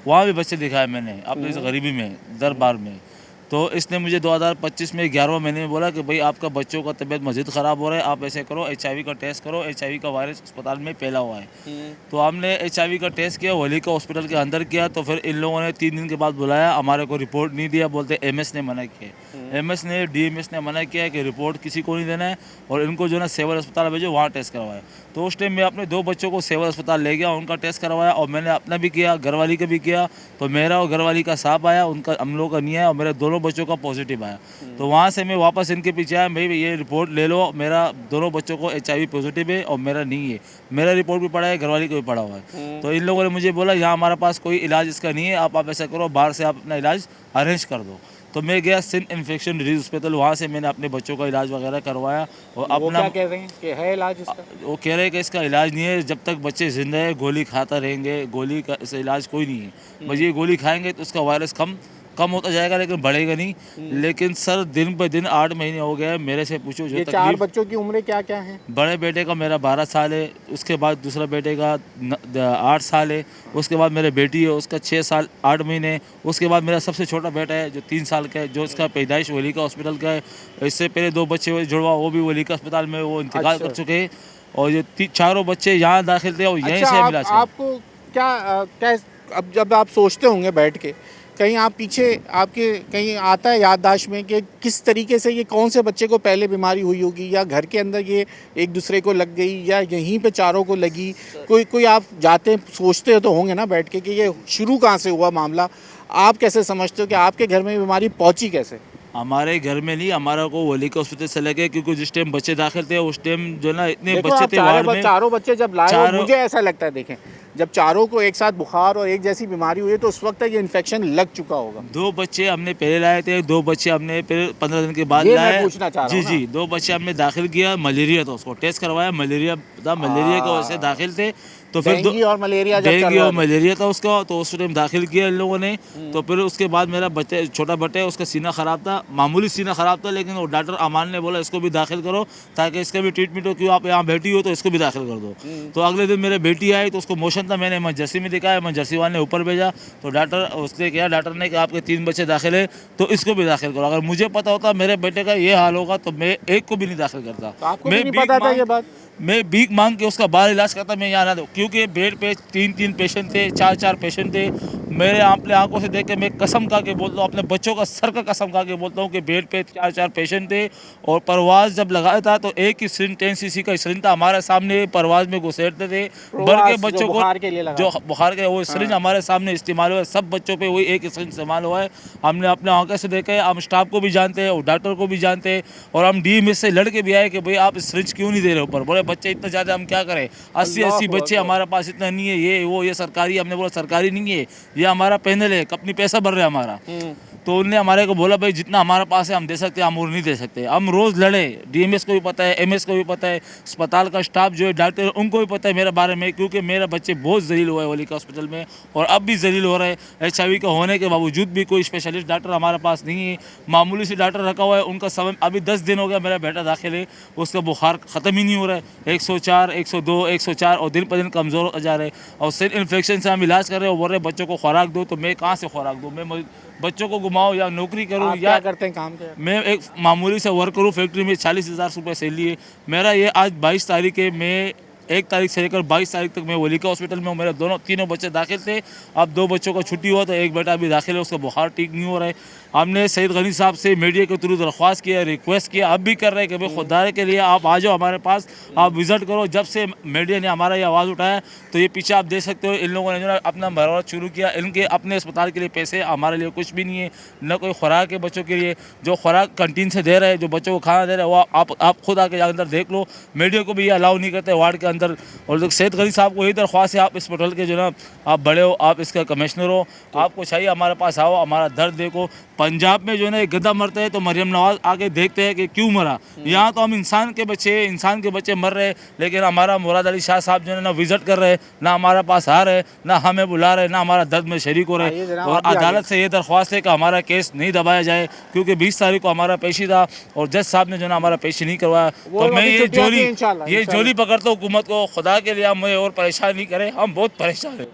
वहाँ भी बच्चे दिखाए मैंने अपनी इस गरीबी में, दरबार में। तो इसने मुझे 2025 में 11वें महीने में बोला कि भाई आपका बच्चों का तबीयत मज़ीद ख़राब हो रहा है, आप ऐसे करो HIV का टेस्ट करो, HIV का वायरस अस्पताल में फैला हुआ है। तो हमने HIV का टेस्ट किया, वलीका हॉस्पिटल के अंदर किया। तो फिर इन लोगों ने 3 दिन के बाद बुलाया, हमारे को रिपोर्ट नहीं दिया, बोलते MS ने मना किया। MS ने, DMS ने मना किया कि रिपोर्ट किसी को नहीं देना है और इनको जो है ना सिविल अस्पताल भेजो, वहाँ टेस्ट करवाया। तो उस टाइम मैं अपने 2 बच्चों को सिविल अस्पताल ले गया, उनका टेस्ट करवाया और मैंने अपना भी किया, घरवाली का भी किया। तो मेरा और घरवाली का साफ आया, उनका हम लोग का नहीं आया और मेरे दोनों बच्चों का पॉजिटिव आया। तो वहाँ से मैं वापस इनके पीछे आया, भाई ये रिपोर्ट ले लो, मेरा दोनों बच्चों को HIV पॉजिटिव है और मेरा नहीं है। मेरा रिपोर्ट भी पड़ा है, घरवाली का भी पड़ा हुआ है। तो इन लोगों ने मुझे बोला यहाँ हमारे पास कोई इलाज इसका नहीं है, आप ऐसा करो बाहर से आप अपना इलाज अरेंज कर दो। तो मैं गया सिंध इन्फेक्शन डिजीज हॉस्पिटल, वहाँ से मैंने अपने बच्चों का इलाज वगैरह करवाया। और अपना क्या कह रहे हैं कि है इलाज इसका? वो कह रहे हैं कि इसका इलाज नहीं है, जब तक बच्चे जिंदा है गोली खाता रहेंगे, गोली का इसका इलाज कोई नहीं है। बस ये गोली खाएंगे तो उसका वायरस कम कम होता जाएगा लेकिन बढ़ेगा नहीं। लेकिन सर दिन ब दिन 8 महीने हो गए, मेरे से पूछो जो ये 4 तकलीफ। बच्चों की उम्रें क्या क्या हैं? बड़े बेटे का मेरा 12 साल है, उसके बाद दूसरा बेटे का 8 साल है, उसके बाद मेरे बेटी है उसका 6 साल 8 महीने, उसके बाद मेरा सबसे छोटा बेटा है जो 3 साल का है, जो इसका पैदाइश वली का हॉस्पिटल का है। इससे पहले 2 बच्चे हुए जुड़वा, वो भी वली का अस्पताल में वो इंतकाल कर चुके हैं। और ये चारों बच्चे यहाँ दाखिल थे और यहीं अच्छा, से हम इलाज आपको क्या अब जब आप सोचते होंगे बैठ के, कहीं आप पीछे आपके कहीं आता है याददाश्त में कि किस तरीके से ये कौन से बच्चे को पहले बीमारी हुई होगी, या घर के अंदर ये एक दूसरे को लग गई, या यहीं पे चारों को लगी? कोई आप जाते सोचते तो होंगे ना बैठ के कि ये शुरू कहाँ से हुआ मामला? आप कैसे समझते हो कि आपके घर में बीमारी पहुंची कैसे? हमारे घर में नहीं, हमारा को वली के हॉस्पिटल से लगे, क्योंकि जिस टाइम बच्चे दाखिल थे उस टाइम जो ना इतने देखो, बच्चे आप थे वार्ड में। चारों बच्चे जब लाए, चारों- मुझे ऐसा लगता है, देखें जब चारों को एक साथ बुखार और एक जैसी बीमारी हुई है तो उस वक्त तक ये इन्फेक्शन लग चुका होगा। 2 बच्चे हमने पहले लाए थे, 2 बच्चे हमने फिर 15 दिन के बाद ये मैं लाए। पूछना चाह रहा जी हूँ जी, 2 बच्चे हमने दाखिल किया, मलेरिया था, उसको टेस्ट करवाया, मलेरिया था, मलेरिया की वजह से दाखिल थे। तो फिर डेंगू और मलेरिया जब चल डेंगू रहा और था। मलेरिया था उसका, तो उस टाइम दाखिल किया इन लोगों ने। तो फिर उसके बाद मेरा बच्चा छोटा बच्चा है, उसका सीना ख़राब था, मामूली सीना ख़राब था, लेकिन वो डॉक्टर अमान ने बोला इसको भी दाखिल करो ताकि इसका भी ट्रीटमेंट हो, क्यों आप यहाँ बैठी हो तो इसको भी दाखिल कर दो। तो अगले दिन मेरे बेटी आई तो उसको मोशन था, मैंने इमरजेंसी में दिखाया, इमरजेंसी वाले ने ऊपर भेजा, तो डॉक्टर उसने किया, डॉक्टर ने कि आपके 3 बच्चे दाखिल है तो इसको भी दाखिल करो। अगर मुझे पता होता मेरे बेटे का ये हाल होगा तो मैं एक को भी नहीं दाखिल करता। तो आपको भी नहीं पता था ये बात? मैं भीख मांग के उसका बाल इलाज करता, मैं यहाँ ना दूँ, क्योंकि बेड पे 3-3 पेशेंट थे, 4-4 पेशेंट थे। मेरे अपने आंखों से देख के मैं कसम खा के बोलता हूँ, अपने बच्चों का सर का कसम खा के बोलता हूँ कि बेड पे 4-4 पेशेंट थे। और परवाज़ जब लगाया था तो एक ही सिरिंज 10 cc का सिरिंज था, हमारे सामने परवाज़ में घुसेड़ते थे भर के बच्चों को, बुखार के लिए लगा, जो बुखार के वो सिरिंज हमारे सामने इस्तेमाल हुआ है। सब बच्चों पे वही एक सिरिंज इस्तेमाल हुआ है, हमने अपने आंखों से देखा है। हम स्टाफ को भी जानते हैं और डॉक्टर को भी जानते हैं, और हम DMS से लड़ के भी आए कि भाई आप इस सिरिंज क्यों नहीं दे रहे ऊपर। बोले बच्चे इतना ज़्यादा हम क्या करें, 80 बच्चे हमारे पास, इतना नहीं है, ये वो ये सरकारी। हमने बोला सरकारी नहीं है, ये हमारा पैनल है, अपनी पैसा भर रहे हैं हमारा। तो उनने हमारे को बोला भाई जितना हमारे पास है हम दे सकते हैं, हम और नहीं दे सकते। हम रोज़ लड़े, DMS को भी पता है, MS को भी पता है, अस्पताल का स्टाफ जो है डॉक्टर उनको भी पता है मेरे बारे में, क्योंकि मेरे बच्चे बहुत जलील हुए वली का हॉस्पिटल में और अब भी जलील हो रहे हैं। HIV का होने के बावजूद भी कोई स्पेशलिस्ट डॉक्टर हमारे पास नहीं है, मामूली से डॉक्टर रखा हुआ है। उनका समय अभी 10 दिन हो गया मेरा बेटा दाखिल है, उसका बुखार ख़त्म ही नहीं हो रहा है, 104, 102, 104 और दिन पर दिन कमज़ोर हो जा रहे हैं। और सिर्फ इन्फेक्शन से हम इलाज कर रहे हैं, बोल रहे बच्चों को खुराक दो, तो मैं कहाँ से खुराक दूँ? मैं बच्चों को घुमाऊँ या नौकरी करूँ आप या क्या करते हैं, काम क्या? मैं एक मामूली से वर्कर हूँ, फैक्ट्री में 40,000 रुपये सैलरी है मेरा। ये आज 22 तारीख है, मैं 1 तारीख से लेकर 22 तारीख तक मैं वली का हॉस्पिटल में हूँ। मेरे तीनों बच्चे दाखिल थे, अब 2 बच्चों का छुट्टी हुआ तो एक बेटा अभी दाखिल है, उसका बुखार ठीक नहीं हो रहा है। हमने सईद गनी साहब से मीडिया के थ्रू दरख्वास्त किया, रिक्वेस्ट किया, अब भी कर रहे हैं कि भाई खुदा के लिए आप आ जाओ हमारे पास, आप विज़िट करो। जब से मीडिया ने हमारा ये आवाज़ उठाया तो ये पीछे आप देख सकते हो, इन लोगों ने जो है अपना मरवत शुरू किया। इनके अपने अस्पताल के लिए पैसे, हमारे लिए कुछ भी नहीं है, न कोई खुराक है बच्चों के लिए। जो खुराक कंटीन से दे रहे हैं, जो बच्चों को खाना दे रहे हैं, वो आप खुद आके अंदर देख लो। मीडिया को भी ये अलाउ नहीं करते वार्ड के अंदर। और सईद गनी साहब को यही दरख्वास्त है, आप इस होटल के जो ना आप बड़े हो, आप इसका कमिश्नर हो, आपको चाहिए हमारे पास आओ, हमारा दर्द देखो। पंजाब में जो है ना एक गधा मरता है तो मरियम नवाज आके देखते हैं कि क्यों मरा। यहाँ तो हम इंसान के बच्चे मर रहे हैं, लेकिन हमारा मुराद अली शाह साहब जो है ना विजिट कर रहे हैं, ना हमारे पास आ रहे, ना हमें बुला रहे, ना हमारा दर्द में शरीक हो रहे। और अदालत से ये दरख्वास्त है कि हमारा केस नहीं दबाया जाए, क्योंकि 20 तारीख को हमारा पेशी था और जज साहब ने जो ना हमारा पेशी नहीं करवाया। तो मैं ये जोली पकड़ता हूँ हुकूमत को, खुदा के लिए हमें और परेशान नहीं करें, हम बहुत परेशान हैं,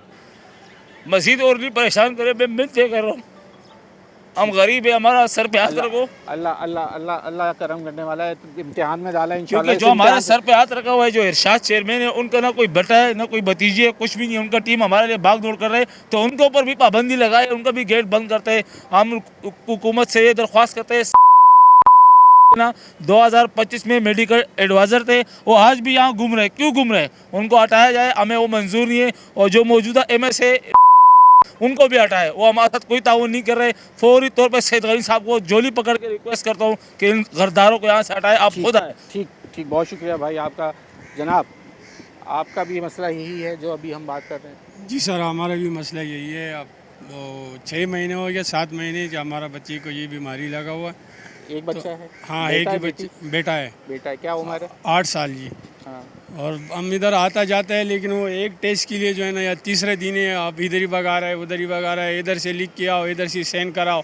मजीद और नहीं परेशान करें। मैं मिलते कर रहा हूँ, हम गरीब है, हमारा सर पे हाथ रखो। अल्लाह अल्लाह अल्लाह अल्लाह करम करने वाला है, इम्तिहान में डाला है इंशाल्लाह। क्योंकि जो हमारे सर पे हाथ रखा हुआ है, जो इरशाद चेयरमैन है, उनका ना कोई बेटा है, ना कोई भतीजे है, कुछ भी नहीं है। उनका टीम हमारे लिए भाग दौड़ कर रहे हैं, तो उनके ऊपर भी पाबंदी लगाए, उनका भी गेट बंद करते हैं। हम हुकूमत से ये दरख्वास्त करते हैं ना, 2025 में मेडिकल एडवाइज़र थे, वो आज भी यहाँ घूम रहे, क्यों घूम रहे? उनको हटाया जाए, हमें वो मंजूर नहीं है। और जो मौजूदा MS है उनको भी हटाए, वो हमारे साथ कोई ताउन नहीं कर रहे। फौरी तौर पर सईद गनी साहब को जोली पकड़ के रिक्वेस्ट करता हूँ कि इन गरदारों को यहाँ से हटाए, आप खुद आए। ठीक, बहुत शुक्रिया भाई आपका। जनाब, आपका भी मसला यही है जो अभी हम बात कर रहे हैं? जी सर, हमारा भी मसला यही है। अब 6 महीने हो गया, 7 महीने कि हमारा बच्चे को ये बीमारी लगा हुआ है। एक बच्चा है? हाँ, एक ही बेटा है। बेटा है, क्या उम्र है? 8 साल जी। हाँ। और हम इधर आता जाता है, लेकिन वो एक टेस्ट के लिए जो है ना, या तीसरे दिन है आप इधर ही भगा रहा है, उधर ही भगा रहा है, इधर से लिख के आओ, इधर से साइन कराओ,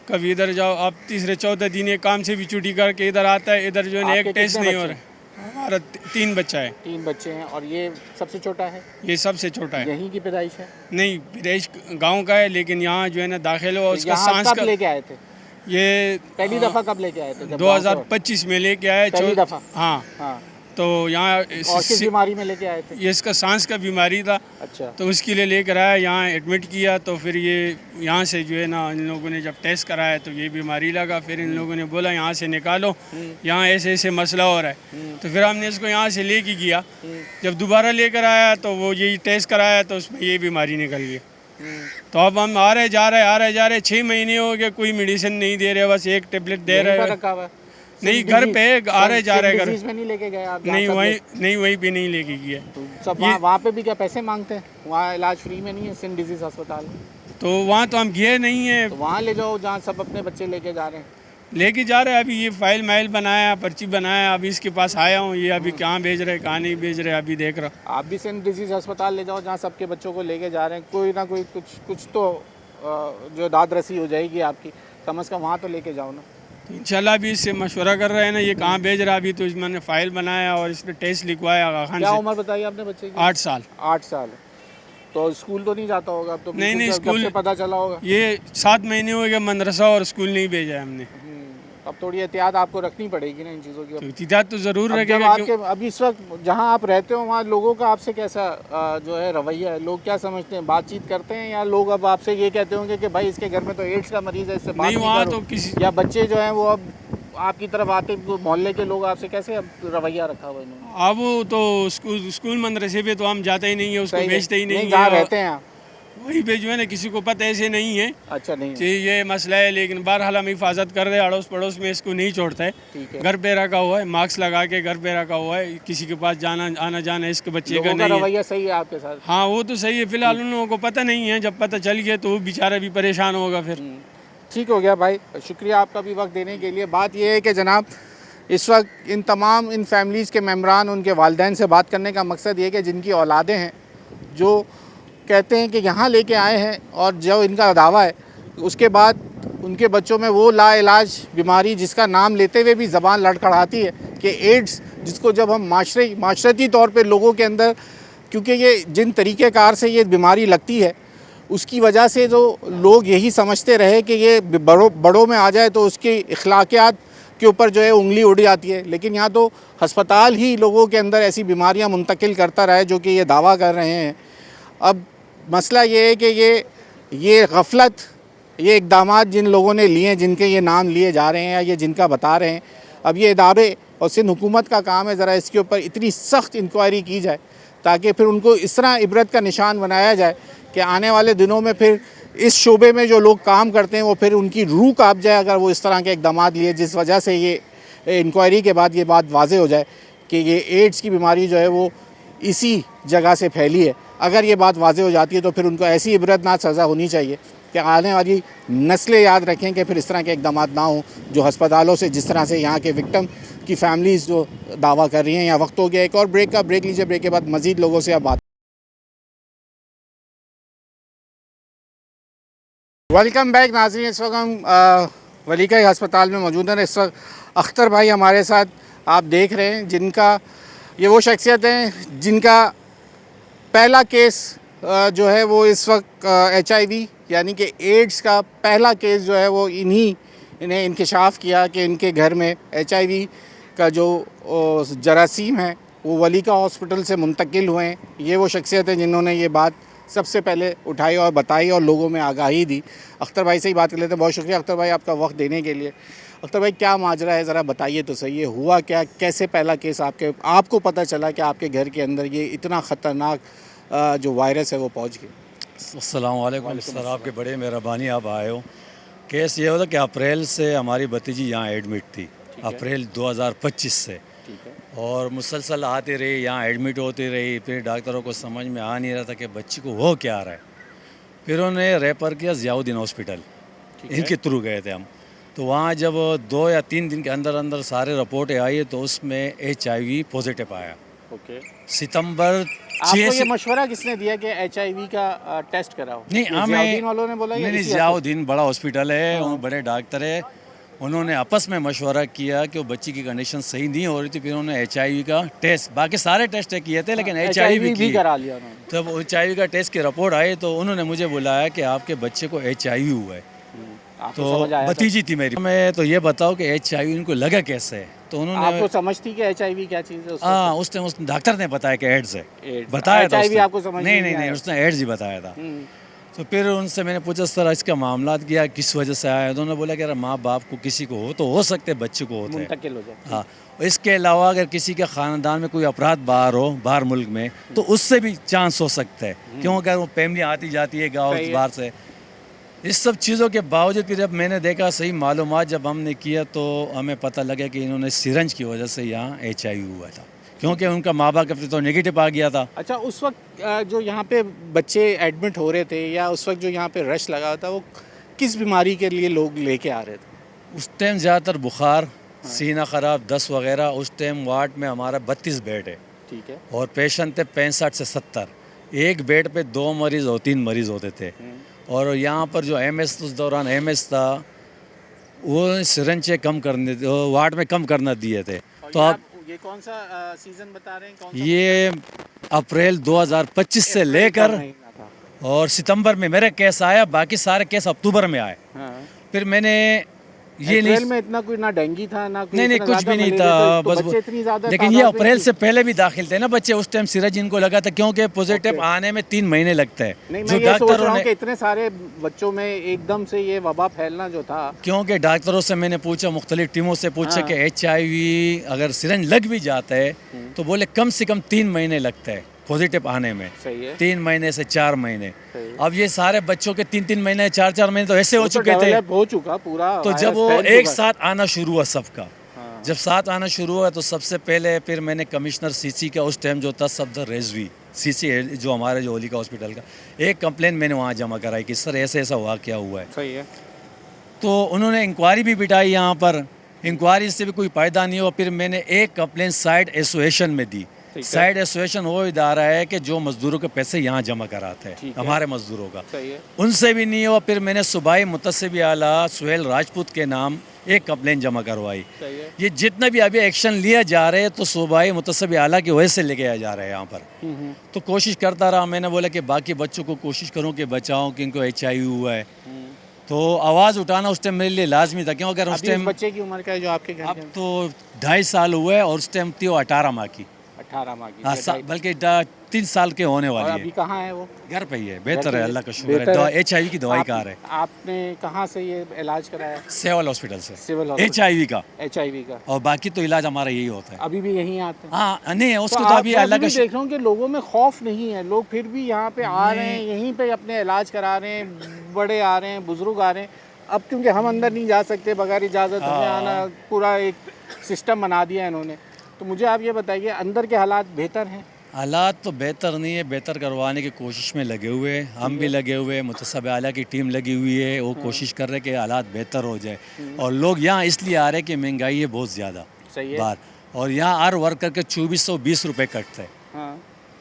कभी इधर जाओ। आप तीसरे चौथे दिन है काम से भी छुट्टी करके इधर आता है, इधर जो है ना आपके एक टेस्ट कितने नहीं हो बच्चे रहा है। हमारा 3 बच्चा है। 3 बच्चे हैं और ये सबसे छोटा है, ये सबसे छोटा है। यहीं की पैदाइश है। नहीं, विदेश गांव का है, लेकिन यहाँ जो है ना दाखिल हुआ, उसका यहाँ सांस कब का लेके आए थे? ये पहली दफा कब लेके आए थे? जब गाँव से? 2025 में लेके आए। पहली दफा? हाँ, हाँ। तो यहाँ और किस बीमारी में लेके आए थे? ये इसका सांस का बीमारी था, अच्छा। तो उसके लिए लेकर आया, यहाँ एडमिट किया। तो फिर ये यहाँ से जो है ना, इन लोगों ने जब टेस्ट कराया तो ये बीमारी लगा। फिर इन लोगों ने बोला यहाँ से निकालो, यहाँ ऐसे ऐसे मसला हो रहा है। तो फिर हमने इसको यहाँ से लेके गया। जब दोबारा लेकर आया तो वो यही टेस्ट कराया तो उसमें ये बीमारी निकल गई। तो अब हम आ रहे जा रहे 6 महीने हो गए, कोई मेडिसिन नहीं दे रहे, बस एक टेबलेट दे यहीं पर रहे। रखा हुआ है? नहीं, घर पे आ रहे जा रहे घर। में नहीं लेके गए आप? नहीं, वहीं पे नहीं लेके गया। तो सब वहाँ पे भी क्या पैसे मांगते हैं? वहाँ इलाज फ्री में नहीं है सिंध डिजीज अस्पताल में? तो वहाँ तो हम गए नहीं है। तो वहाँ ले जाओ जहाँ सब अपने बच्चे लेके जा रहे हैं। लेके जा रहे हैं। अभी ये फाइल माइल बनाया, पर्ची बनाया, अभी इसके पास आया हूँ। ये अभी कहाँ भेज रहे, कहाँ नहीं भेज रहे, अभी देख रहा। आप भी सिंध डिजीज अस्पताल ले जाओ जहाँ सबके बच्चों को लेके जा रहे हैं। कोई ना कोई कुछ तो जो दाद रसी हो जाएगी आपकी, कम से कम वहाँ तो लेके जाओ ना। इंशाल्लाह भी इससे मशवरा कर रहे हैं ना, ये कहाँ भेज रहा। अभी तो मैंने फाइल बनाया और इस पर टेस्ट लिखवाया आगा खान क्या से। उम्र बताइए आपने बच्चे की? 8 साल। 8 साल। तो स्कूल तो नहीं जाता होगा अब तो? नहीं, बिल्कुल स्कूल से पता चला होगा। ये 7 महीने हो गए मदरसा और स्कूल नहीं भेजा है हमने। अब थोड़ी एहतियात आपको रखनी पड़ेगी ना इन चीज़ों की। तो एहतियात तो ज़रूर अब जब रखेगा। आपके अभी इस वक्त जहाँ आप रहते हो वहाँ लोगों का आपसे कैसा जो है रवैया है? लोग क्या समझते हैं? बातचीत करते हैं या लोग अब आपसे ये कहते होंगे कि भाई इसके घर में तो एड्स का मरीज़ है, इससे बात नहीं, नहीं वहाँ करो? तो किसी या बच्चे जो हैं वो अब आपकी तरफ आते, मोहल्ले के लोग आपसे कैसे अब रवैया रखा हुआ इन्होंने? अब तो स्कूल मदरसे पे तो हम जाते ही नहीं है, उसको सही है। भेजते ही नहीं जहाँ है। रहते हैं आप वही पे जो है ना, किसी को पता ऐसे नहीं है अच्छा नहीं कि ये मसला है, लेकिन बहरहाल हम हिफाजत कर रहे हैं। अड़ोस पड़ोस में इसको नहीं छोड़ता है। ठीक है। घर पे रखा हुआ है, मास्क लगा के घर पे रखा हुआ है। किसी के पास आना जाना इसके बच्चे का लोगों का नहीं है। रवैया सही है आपके साथ? हाँ, वो तो सही है। फिलहाल उन लोगों को पता नहीं है, जब पता चल गया तो वो बेचारा भी परेशान होगा फिर। ठीक हो गया भाई, शुक्रिया आपका भी वक्त देने के लिए। बात यह है कि जनाब इस वक्त इन फैमिलीज़ के मेम्बरान, उनके वालिदैन से बात करने का मकसद ये है कि जिनकी औलादें हैं, जो कहते हैं कि यहाँ लेके आए हैं और जो इनका दावा है उसके बाद उनके बच्चों में वो लाइलाज बीमारी जिसका नाम लेते हुए भी ज़बान लड़खड़ाती है कि एड्स, जिसको जब हम माशरती तौर पे लोगों के अंदर, क्योंकि ये जिन तरीक़ेकार से ये बीमारी लगती है उसकी वजह से जो लोग यही समझते रहे कि ये बड़ों में आ जाए तो उसकी अखलाकियात के ऊपर जो है उंगली उड़ जाती है। लेकिन यहाँ तो हस्पताल ही लोगों के अंदर ऐसी बीमारियाँ मुंतकिल करता रहा है जो कि ये दावा कर रहे हैं। अब मसला ये है कि ये गफलत, ये इक़दामात जिन लोगों ने लिए हैं, जिनके ये नाम लिए जा रहे हैं या ये जिनका बता रहे हैं, अब ये इदारे और सिंध हुकूमत का काम है ज़रा इसके ऊपर इतनी सख्त इंक्वायरी की जाए ताकि फिर उनको इस तरह इबरत का निशान बनाया जाए कि आने वाले दिनों में फिर इस शोबे में जो लोग काम करते हैं वो फिर उनकी रूह काँप जाए अगर वो इस तरह के इक़दामात लिए, जिस वजह से ये इंक्वायरी के बाद ये बात वाज़ेह हो जाए कि ये एड्स की बीमारी जो है वो इसी जगह से फैली है। अगर ये बात वाज़ेह हो जाती है तो फिर उनको ऐसी इबरतनाक सज़ा होनी चाहिए कि आने वाली नस्लें याद रखें कि फिर इस तरह के इक़दामात ना हों जो हस्पतालों से जिस तरह से यहाँ के विक्टिम की फैमिलीज़ जो दावा कर रही हैं। यहाँ वक्त हो गया एक और ब्रेक लीजिए, ब्रेक के बाद मज़ीद लोगों से अब बात। वेलकम बैक नाज़रीन, इस वक्त हम वलीका अस्पताल में मौजूद हैं। इस वक्त अख्तर भाई हमारे साथ आप देख रहे हैं, जिनका ये वो शख्सियत हैं जिनका पहला केस जो है वो इस वक्त HIV यानी कि एड्स का पहला केस जो है वो इन्हें इंकशाफ किया कि इनके घर में HIV का जो जरासीम है वो वलीका हॉस्पिटल से मुंतकिल हुए हैं। ये वो शख्सियत है जिन्होंने ये बात सबसे पहले उठाई और बताई और लोगों में आगाही दी। अख्तर भाई से ही बात कर लेते हैं। बहुत शुक्रिया अख्तर भाई आपका वक्त देने के लिए। अख्तर भाई क्या माजरा है, ज़रा बताइए तो सही है, हुआ क्या, कैसे पहला केस आपको पता चला कि आपके घर के अंदर ये इतना ख़तरनाक जो वायरस है वो पहुंच गया? अस्सलाम वालेकुम सर, आपके बड़े मेहरबानी आप आए हो। केस ये होता कि अप्रैल से हमारी भतीजी यहाँ एडमिट थी, अप्रैल 2025 से, और मुसलसल आती रही, यहाँ एडमिट होती रही। फिर डॉक्टरों को समझ में आ नहीं रहा था कि बच्ची को हो क्या रहा है। फिर उन्होंने रेफ़र किया ज़ियाउद्दीन हॉस्पिटल, इनके थ्रू गए थे हम। तो वहाँ जब 2 या 3 दिन के अंदर अंदर सारे रिपोर्टें आई तो उसमें HIV पॉजिटिव आया। ओके, सितंबर आपको 6 ये से मशवरा किसने दिया कि HIV का टेस्ट कराओ? नहीं ये हमें जियाउद्दीन वालों ने बोला या नहीं इसी जियाउद्दीन बड़ा हॉस्पिटल है, वो बड़े डॉक्टर है, उन्होंने आपस में मशवरा किया कि वो बच्ची की कंडीशन सही नहीं हो रही थी, फिर उन्होंने HIV का टेस्ट, बाकी सारे टेस्ट किए थे लेकिन HIV भी की करा लिया उन्होंने? तब HIV का टेस्ट की रिपोर्ट आई तो उन्होंने मुझे बुलाया कि आपके बच्चे को HIV हुआ है। आपको तो समझ आया था? भतीजी थी मेरी, मैं तो ये बताओ कि HIV इनको लगा कैसे है, तो उन्होंने आपको समझ थी कि HIV क्या चीज़ है उस हाँ उस टाइम उस डॉक्टर ने बताया कि एड्स है, एड्स। बताया था HIV उसने। आपको समझ नहीं नहीं नहीं आया? उसने एड्स ही बताया था। हम्म, तो फिर उनसे मैंने पूछा सर इसका मामला किया किस वजह से आया, उन्होंने बोला कि अगर माँ बाप को किसी को हो तो हो सकते बच्चे को होते हैं। मुंतकिल हो जाए। हाँ, इसके अलावा अगर किसी के ख़ानदान में कोई अपराध बाहर हो बाहर मुल्क में तो उससे भी चांस हो सकता है, क्यों अगर वो फैमिली आती जाती है गाँव सही है। बाहर से। इस सब चीज़ों के बावजूद फिर जब मैंने देखा सही मालूमात जब हमने किया तो हमें पता लगा कि इन्होंने सिरंज की वजह से यहाँ HIV हुआ था, क्योंकि उनका माँ बाप का फिर तो नेगेटिव आ गया था। अच्छा, उस वक्त जो यहाँ पे बच्चे एडमिट हो रहे थे या उस वक्त जो यहाँ पे रश लगा था वो किस बीमारी के लिए लोग लेके आ रहे थे? उस टाइम ज़्यादातर बुखार, सीना ख़राब, दस्त वगैरह। उस टाइम वार्ड में हमारा 32 बेड है ठीक है। और पेशेंट थे 65 से 70। एक बेड पे 2 मरीज़ और 3 मरीज़ होते थे। और यहाँ पर जो MS उस दौरान MS था वो सिरंज कम करने वार्ड में कम करना दिए थे। तो अब ये कौन सा सीजन बता रहे हैं? कौन सा ये अप्रैल 2025 से लेकर महीना था? और सितंबर में मेरा केस आया, बाकी सारे केस अक्टूबर में आए। हाँ। फिर मैंने ये अप्रैल नहीं में इतना कोई ना डेंगू था ना कोई नहीं इतना कुछ ज़्यादा भी नहीं मलेरिया था, तो बस बच्चे इतनी ज़्यादा लेकिन ये तादाद में अप्रैल नहीं से पहले भी दाखिल थे ना बच्चे। उस टाइम सिरंज इनको लगा था, क्योंकि पॉजिटिव ओके। आने में 3 महीने लगते हैं। नहीं, जो मैं ये सोच रहा डॉक्टरों हूँ ने कि इतने सारे बच्चों में एकदम से ये वबा फैलना जो था। क्योंकि डॉक्टरों से मैंने पूछा, मुख्तलिफ टीमों से पूछा हाँ। कि HIV अगर सिरंज लग भी जाता है तो बोले कम से कम 3 महीने लगते हैं पॉजिटिव आने में। सही है। 3 महीने से 4 महीने। सही है। अब ये सारे बच्चों के 3-3 महीने 4-4 महीने तो ऐसे हो वो तो चुके थे। डेवलप हो चुका पूरा तो जब वायरस वो फैल एक चुका। साथ आना शुरू हुआ सबका, हाँ। जब साथ आना शुरू हुआ तो सबसे पहले फिर मैंने कमिश्नर CC का उस टाइम जो था सफदर रेजवी CC जो हमारे जो होलिका हॉस्पिटल का, एक कंप्लेन मैंने वहाँ जमा कराई कि सर ऐसे ऐसा वाक़या हुआ है। सही है। तो उन्होंने इंक्वायरी भी बिठाई यहाँ पर, इंक्वायरी से भी कोई फ़ायदा नहीं हुआ। फिर मैंने एक कंप्लेन साइड एसोसिएशन में दी। है। साइड एसोसिएशन वो इदारा है कि जो मज़दूरों के पैसे यहाँ जमा कराते हैं, ठीक है। हमारे मज़दूरों का। सही है। उनसे भी नहीं हुआ। फिर मैंने सूबाई मुतसिब आला सुहेल राजपूत के नाम एक कंप्लेन जमा करवाई। सही है। ये जितना भी अभी एक्शन लिया जा रहे हैं तो सूबाई मुतसिब आला की वजह से लेके जा रहे हैं यहाँ पर। तो कोशिश करता रहा, मैंने बोला कि बाकी बच्चों को कोशिश करूँ कि बचाऊँ कि इनको HIV हुआ है। तो आवाज़ उठाना उस टाइम मेरे लिए लाजमी था, क्यों अगर उस अभी इस टाइम बच्चे की उम्र क्या है जो आपके घर अब के? तो 2.5 साल हुए और उस टाइम थी वो 18 माह की। 18 माह की। हाँ, बल्कि 3 साल के होने और वाली अभी है। कहाँ है वो? घर पे ही है, बेहतर घर पे है, ही? अल्लाह का शुक्र बेहतर है। है। HIV की दवाई कहाँ है? आपने कहाँ से ये इलाज कराया? सेवल हॉस्पिटल से, सिविल हॉस्पिटल। HIV का। HIV का। और बाकी तो इलाज हमारा यही होता है। अभी भी यहीं आते हैं? हाँ नहीं उसको तो आप अभी मैं अल्लाह का भी देख रहा हूँ कि लोगों में खौफ नहीं है, लोग फिर भी यहाँ पे आ रहे हैं, यहीं पे अपने इलाज करा रहे हैं, बड़े आ रहे हैं, बुजुर्ग आ रहे हैं। अब क्योंकि हम अंदर नहीं जा सकते बगैर इजाज़त, हमें आना पूरा एक सिस्टम बना दिया इन्होंने। तो मुझे आप ये बताइए अंदर के हालात बेहतर हैं? हालात तो बेहतर नहीं है, बेहतर करवाने की कोशिश में लगे हुए हैं, हम भी लगे हुए हैं, मुतसब आला की टीम लगी हुई है, वो कोशिश कर रहे हैं कि हालात बेहतर हो जाए। और लोग यहाँ इसलिए आ रहे हैं कि महंगाई है बहुत ज़्यादा सही है। बाहर, और यहाँ हर वर्कर के 2420 रुपये कटते हैं। हाँ।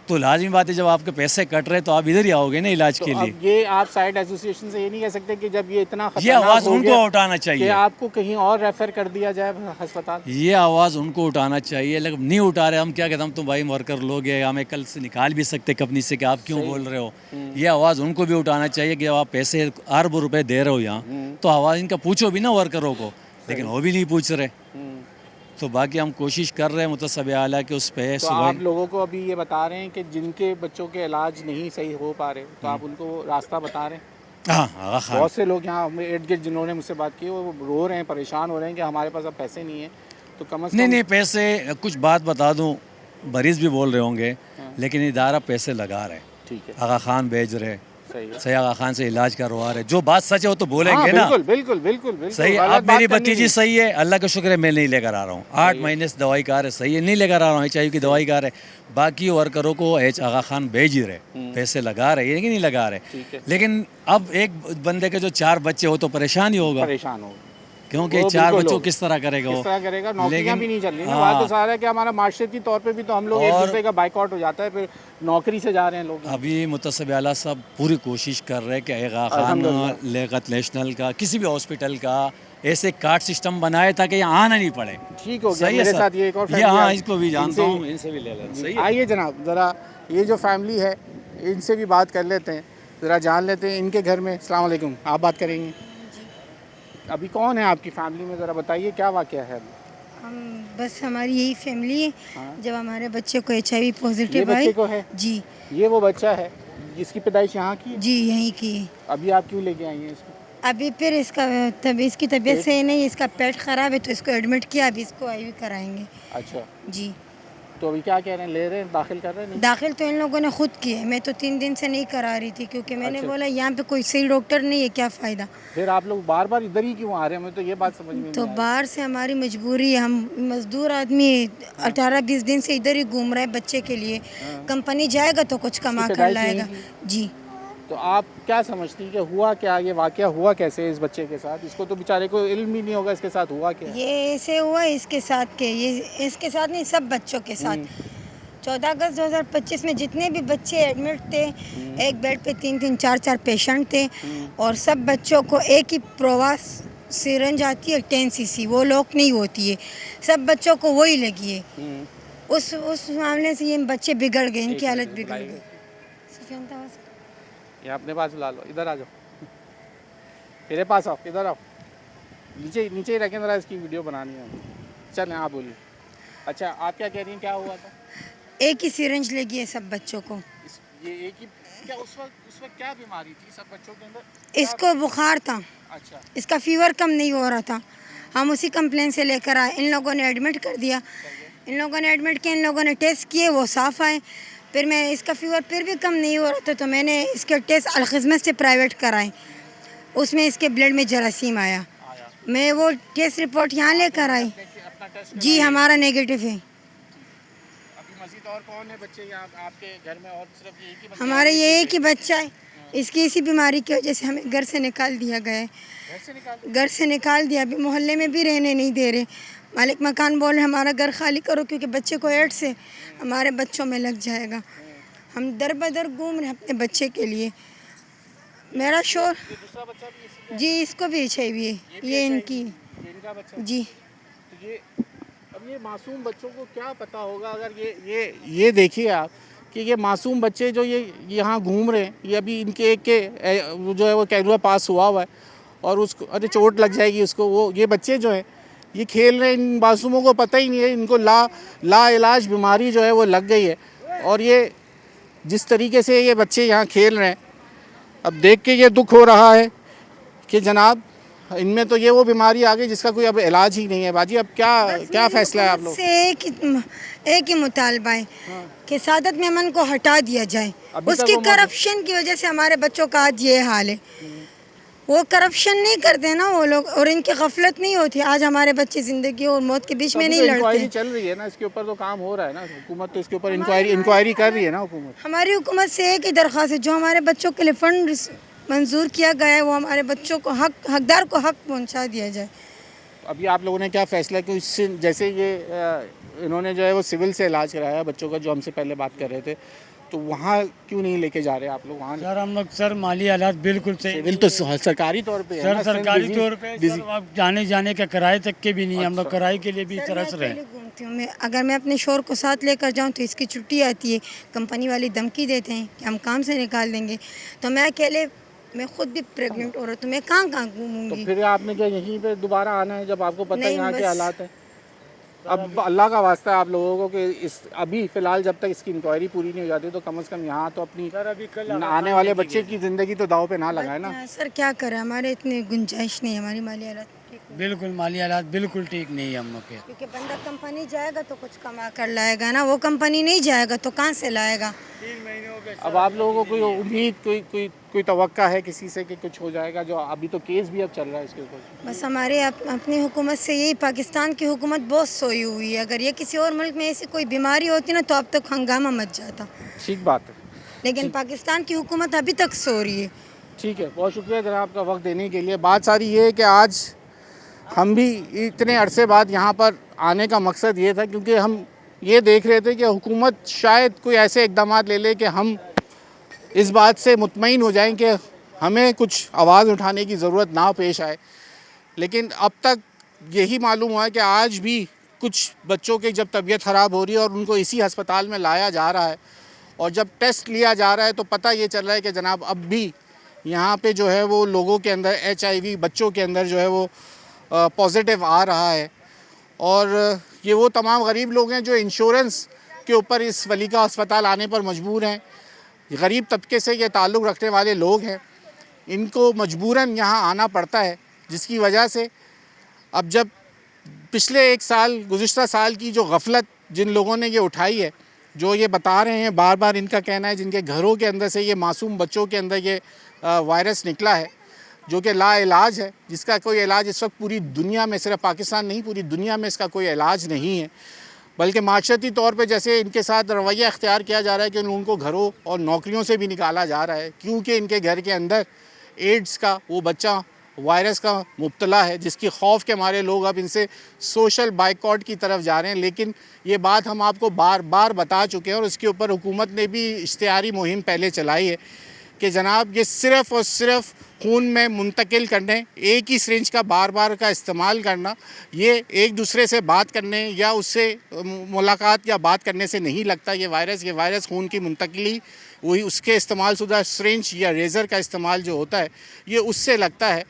तो लाजमी बात है जब आपके पैसे कट रहे तो आप इधर ही आओगे ना इलाज तो के लिए। अब ये आप साइड एसोसिएशन से ये नहीं कह सकते कि जब ये इतना ये खतरनाक आवाज़ हो उनको गया उठाना कि चाहिए, आपको कहीं और रेफर कर दिया जाए अस्पताल? ये आवाज़ उनको उठाना चाहिए, लेकिन नहीं उठा रहे। हम क्या कहते हैं, हम तो भाई वर्कर लोग हैं, हमें कल से निकाल भी सकते कंपनी से कि आप क्यों बोल रहे हो। ये आवाज़ उनको भी उठाना चाहिए कि आप पैसे अरबों रुपए दे रहे हो यहाँ, तो आवाज़ इनका पूछो भी ना वर्करों को, लेकिन वो भी नहीं पूछ रहे। तो बाकी हम कोशिश कर रहे हैं मुतसब आला के उस पे तो आप लोगों को अभी ये बता रहे हैं कि जिनके बच्चों के इलाज नहीं सही हो पा रहे तो आप उनको रास्ता बता रहे हैं? हाँ आगा खान बहुत से लोग यहाँ इर्द गिर्द जिन्होंने मुझसे बात की वो रो रहे हैं, परेशान हो रहे हैं कि हमारे पास अब पैसे नहीं है। तो कम से नहीं कम नहीं पैसे, कुछ बात बता दूँ, मरीज़ भी बोल रहे होंगे लेकिन इदारा पैसे लगा रहे, ठीक है, आगा खान भेज रहे, सही है। सही आगा खान से इलाज करवा रहे। जो बात सच है वो तो बोलेंगे हाँ, ना। बिल्कुल बिल्कुल बिल्कुल बिल्कुल सही, गलत अब बात मेरी करनी भतीजी नहीं। सही है, अल्लाह का शुक्र है, मैं नहीं लेकर आ रहा हूँ। 8 महीने से दवाई कार है, सही है, नहीं लेकर आ रहा हूँ। HIV की दवाई कार है। बाकी वर्करों को आगा खान भेज ही रहे, पैसे लगा रहे, ये नहीं लगा रहे। ठीक है। लेकिन अब एक बंदे के जो 4 बच्चे हो तो परेशान ही होगा परेशान हो। क्योंकि वो 4 बिल्कुल बच्चों हो। किस तरह करेगा किस वो। तरह करेगा, नौकरियां लेकिन- भी नहीं चल रही ना। हाँ। बात तो सारा है कि हमारा माशरती तौर पे भी तो हम लोग एक और- दूसरे का बाइकआउट हो जाता है, फिर नौकरी से जा रहे हैं लोग। अभी मुतसिब आला साहब पूरी कोशिश कर रहे हैं कि आगा खान अल्हम्दुलिल्लाह। लियाकत नेशनल का किसी भी हॉस्पिटल का ऐसे कार्ड सिस्टम बनाए ताकि यहाँ आना नहीं पड़े। ठीक हो गया। सही है मेरे सर। साथ ये एक और ये family हाँ आई। इसको भी जानता इनसे- हूँ, इनसे भी ले लें। सही है। आइए जनाब, ज़रा ये जो फैमिली है इनसे भी बात कर लेते हैं, ज़रा जान लेते हैं इनके घर में। अस्सलाम वालेकुम, आप बात करेंगे? अभी कौन है आपकी फैमिली में, ज़रा बताइए क्या वाक़या है? हम बस हमारी यही फैमिली है। हाँ। जब हमारे बच्चे को HIV ये पॉजिटिव बच्चे आई को है? जी ये वो बच्चा है जिसकी पैदाइश यहाँ की है? जी यहीं की है। अभी आप क्यों लेके आई हैं इसको? अभी फिर इसकी तबीयत सही नहीं, इसका पेट ख़राब है तो इसको एडमिट किया, अभी इसको IV कराएंगे अच्छा, जी। तो अभी क्या कह रहे हैं, ले रहे हैं, दाखिल कर रहे हैं? नहीं? दाखिल तो इन लोगों ने खुद किया है, मैं तो 3 दिन से नहीं करा रही थी क्योंकि मैंने अच्छा। बोला यहाँ पे कोई सही डॉक्टर नहीं है, क्या फ़ायदा। फिर आप लोग बार बार इधर ही क्यों आ रहे हैं? हमें तो ये बात समझ में तो नहीं आ रही। बाहर से हमारी मजबूरी है, हम मज़दूर आदमी 18-20 दिन से इधर ही घूम रहे हैं बच्चे के लिए। कंपनी जाएगा तो कुछ कमा कर पैदाइश लाएगा यहीं जी। तो आप क्या समझती हैं कि हुआ क्या, ये वाकया हुआ कैसे इस बच्चे के साथ? इसको तो बेचारे को इल्म ही नहीं होगा इसके साथ हुआ क्या। ये ऐसे हुआ इसके साथ के, ये इसके साथ नहीं, सब बच्चों के साथ। 14 अगस्त 2025 में जितने भी बच्चे एडमिट थे, एक बेड पे 3-3 4-4 पेशेंट थे और सब बच्चों को एक ही प्रवास सिरंज आती है 10 cc, वो लॉक नहीं होती है, सब बच्चों को वही लगी है। उस मामले से ये बच्चे बिगड़ गए, इनकी हालत बिगड़ गई। सुफियान तावास। ये अपने पास बुला लो, इधर आ जाओ, मेरे पास आओ, इधर आओ, नीचे नीचे ही रखें ज़रा, इसकी वीडियो बनानी है। चलें आप बोलिए। अच्छा, आप क्या कह रही हैं, क्या हुआ था? एक ही सिरंज लगी है सब बच्चों को। ये एक ही क्या उस वक्त क्या बीमारी थी सब बच्चों के अंदर? इसको बुखार था, अच्छा, इसका फीवर कम नहीं हो रहा था, हम उसी कंप्लेन से लेकर आए, इन लोगों ने एडमिट कर दिया, इन लोगों ने एडमिट किया, इन लोगों ने टेस्ट किए, वो साफ़ आए। फिर मैं इसका फीवर फिर भी कम नहीं हो रहा था तो मैंने इसके टेस्ट अलखिदमत से प्राइवेट कराए, उसमें इसके ब्लड में जरासीम आया। मैं वो टेस्ट रिपोर्ट यहाँ लेकर आई अपना टेस्ट जी, हमारा नेगेटिव है। अभी मजीद और कौन है बच्चे यहाँ आपके घर में? और सिर्फ ये एक ही बच्चा हमारे ये एक ही बच्चा है, इसकी इसी बीमारी की वजह से हमें घर से निकाल दिया गया है। घर से निकाल दिया, अभी मोहल्ले में भी रहने नहीं दे रहे। मालिक मकान बोल रहे हमारा घर खाली करो क्योंकि बच्चे को एड्स है, हमारे बच्चों में लग जाएगा। हम दर बदर घूम रहे अपने बच्चे के लिए। मेरा शोर जी, इसको भी HIV है, ये इनकी इनका बच्चा जी। तो ये अब ये मासूम बच्चों को क्या पता होगा? अगर ये देखिए आप कि ये मासूम बच्चे जो ये यहाँ घूम रहे हैं, ये अभी इनके एक के जो है वो कैनुला पास हुआ है और उसको अरे चोट लग जाएगी उसको। वो ये बच्चे जो हैं ये खेल रहे हैं, इन मासूमों को पता ही नहीं है, इनको ला इलाज बीमारी जो है वो लग गई है। और ये जिस तरीके से ये बच्चे यहाँ खेल रहे हैं, अब देख के ये दुख हो रहा है कि जनाब इनमें तो ये वो बीमारी आ गई जिसका कोई अब इलाज ही नहीं है। बाजी अब क्या फैसला है आप लोग? से एक ही मुतालबा है कि सादत मेमन को हटा दिया जाए। अभी तक उसकी वो करप्शन की वजह से हमारे बच्चों का आज ये हाल है। वो करप्शन नहीं करते ना वो लोग, और इनकी गफलत नहीं होती। आज हमारे बच्चे ज़िंदगी और मौत के बीच में नहीं इंक्वायरी लड़ते। चल रही है ना, इसके ऊपर तो काम हो रहा है ना, हुकूमत तो इसके ऊपर इंक्वायरी कर रही है ना हुकूमत। हमारी हुकूमत से एक ही दरख्वास्त है, जो हमारे बच्चों के लिए फ़ंड मंजूर किया गया है वो हमारे बच्चों को हकदार को हक पहुंचा दिया जाए। अभी आप लोगों ने क्या फैसला किया इससे? जैसे ये इन्होंने जो है वो सिविल से इलाज कराया बच्चों का, जो हमसे पहले बात कर रहे थे, तो वहाँ क्यों नहीं लेके जा रहे आप लोग? वहाँ सर हम लोग सर माली हालात बिल्कुल सही सिविल तो सरकारी तौर पे है सर, ना, सरकारी बिजी- तौर पे बिजी- सर, अब जाने का किराए तक के भी नहीं है। हम लोग किराए के लिए भी सर, तरस मैं रहे अकेले घूमती हूँ। मैं अगर मैं अपने शोर को साथ लेकर जाऊँ तो इसकी छुट्टी आती है, कंपनी वाले धमकी देते हैं कि हम काम से निकाल देंगे। तो मैं अकेले, मैं खुद भी प्रेग्नेंट हो रहा तो मैं कहाँ तो घूमूंगी। फिर आपने क्या यहीं पे दोबारा आना है जब आपको पता है नहीं, यहाँ के बस- हालात हैं? अब अल्लाह का वास्ता है आप लोगों को कि इस अभी फ़िलहाल जब तक इसकी इंक्वायरी पूरी नहीं हो जाती तो कम से कम यहाँ तो अपनी आने वाले बच्चे की ज़िंदगी तो दाव पे ना लगाए ना। सर क्या करें, हमारे इतनी गुंजाइश नहीं है, हमारी माली हालत ठीक नहीं। बिल्कुल माली हालात बिल्कुल ठीक नहीं है हम लोग के। क्योंकि बंदा कंपनी जाएगा तो कुछ कमा कर लाएगा ना, वो कंपनी नहीं जाएगा तो कहाँ से लाएगा। अब आप लोगों को कोई उम्मीद कोई तवक्का है किसी से कि कुछ हो जाएगा? जो अभी तो केस भी अब चल रहा है इसके ऊपर। बस हमारे अपनी हुकूमत से यही, पाकिस्तान की हुकूमत बहुत सोई हुई है। अगर ये किसी और मुल्क में ऐसी कोई बीमारी होती ना तो अब तक हंगामा मच जाता, ठीक बात है, लेकिन पाकिस्तान की हुकूमत अभी तक सो रही है। ठीक है, बहुत शुक्रिया जनाब आपका वक्त देने के लिए। बात सारी ये है कि आज हम भी इतने अरसे बाद यहाँ पर आने का मकसद ये था क्योंकि हम ये देख रहे थे कि हुकूमत शायद कोई ऐसे इक़दाम ले कि हम इस बात से मुतमईन हो जाएं कि हमें कुछ आवाज़ उठाने की ज़रूरत ना पेश आए। लेकिन अब तक यही मालूम हुआ कि आज भी कुछ बच्चों की जब तबीयत ख़राब हो रही है और उनको इसी अस्पताल में लाया जा रहा है और जब टेस्ट लिया जा रहा है तो पता ये चल रहा है कि जनाब अब भी यहाँ पे जो है वो लोगों के अंदर HIV बच्चों के अंदर जो है वो पॉजिटिव आ रहा है। और ये वो तमाम गरीब लोग हैं जो इंश्योरेंस के ऊपर इस वलीका अस्पताल आने पर मजबूर हैं। गरीब तबके से ये ताल्लुक़ रखने वाले लोग हैं, इनको मजबूरन यहाँ आना पड़ता है, जिसकी वजह से अब जब पिछले एक साल गुज़िश्ता साल की जो गफलत जिन लोगों ने ये उठाई है, जो ये बता रहे हैं बार बार, इनका कहना है जिनके घरों के अंदर से ये मासूम बच्चों के अंदर ये वायरस निकला है जो कि लाइलाज है, जिसका कोई इलाज इस वक्त पूरी दुनिया में, सिर्फ पाकिस्तान नहीं पूरी दुनिया में इसका कोई इलाज नहीं है। बल्कि माशरती तौर पे जैसे इनके साथ रवैया इख्तियार किया जा रहा है कि उनको घरों और नौकरियों से भी निकाला जा रहा है क्योंकि इनके घर के अंदर एड्स का वो बच्चा वायरस का मुब्तला है, जिसकी खौफ के मारे लोग अब इनसे सोशल बाइकआउट की तरफ जा रहे हैं। लेकिन ये बात हम आपको बार बार बता चुके हैं और उसके ऊपर हुकूमत ने भी इश्तिहारी मुहिम पहले चलाई है कि जनाब ये सिर्फ़ और सिर्फ खून में मुंतकिल करने, एक ही सिरिंज का बार बार का इस्तेमाल करना, ये एक दूसरे से बात करने या उससे मुलाकात या बात करने से नहीं लगता। ये वायरस खून की मुंतकिली वही उसके इस्तेमाल शुदा सिरिंज या रेज़र का इस्तेमाल जो होता है ये उससे लगता है।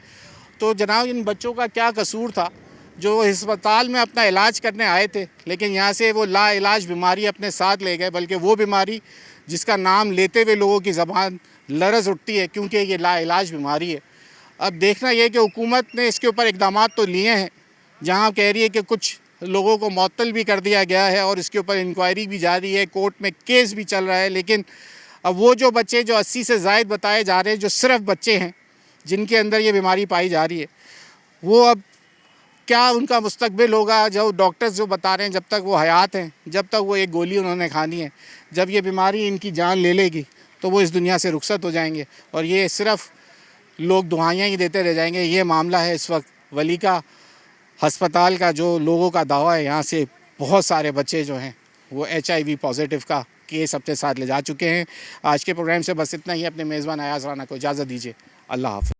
तो जनाब इन बच्चों का क्या कसूर था जो अस्पताल में अपना इलाज करने आए थे, लेकिन यहाँ से वो लाइलाज बीमारी अपने साथ ले गए, बल्कि वो बीमारी जिसका नाम लेते हुए लोगों की ज़बान लरज़ उठती है क्योंकि ये लाइलाज बीमारी है। अब देखना ये कि हुकूमत ने इसके ऊपर इक़दाम तो लिए हैं, जहाँ कह रही है कि कुछ लोगों को मुअत्तल भी कर दिया गया है और इसके ऊपर इंक्वायरी भी जारी है, कोर्ट में केस भी चल रहा है। लेकिन अब वो जो बच्चे जो 80 से ज़ायद बताए जा रहे हैं, जो सिर्फ बच्चे हैं जिनके अंदर ये बीमारी पाई जा रही है, वो अब क्या उनका मुस्तकबिल होगा। जो डॉक्टर्स जो बता रहे हैं जब तक वो हयात हैं, जब तक वो एक गोली उन्होंने खानी है, जब ये बीमारी इनकी जान ले लेगी तो वो इस दुनिया से रुखसत हो जाएंगे और ये सिर्फ लोग दुआएं ही देते रह जाएंगे। ये मामला है इस वक्त वलीका अस्पताल का, जो लोगों का दावा है यहाँ से बहुत सारे बच्चे जो हैं वो HIV पॉजिटिव का केस अपने साथ ले जा चुके हैं। आज के प्रोग्राम से बस इतना ही। अपने मेज़बान अयाज़ राना को इजाज़त दीजिए। अल्लाह हाफ़िज़।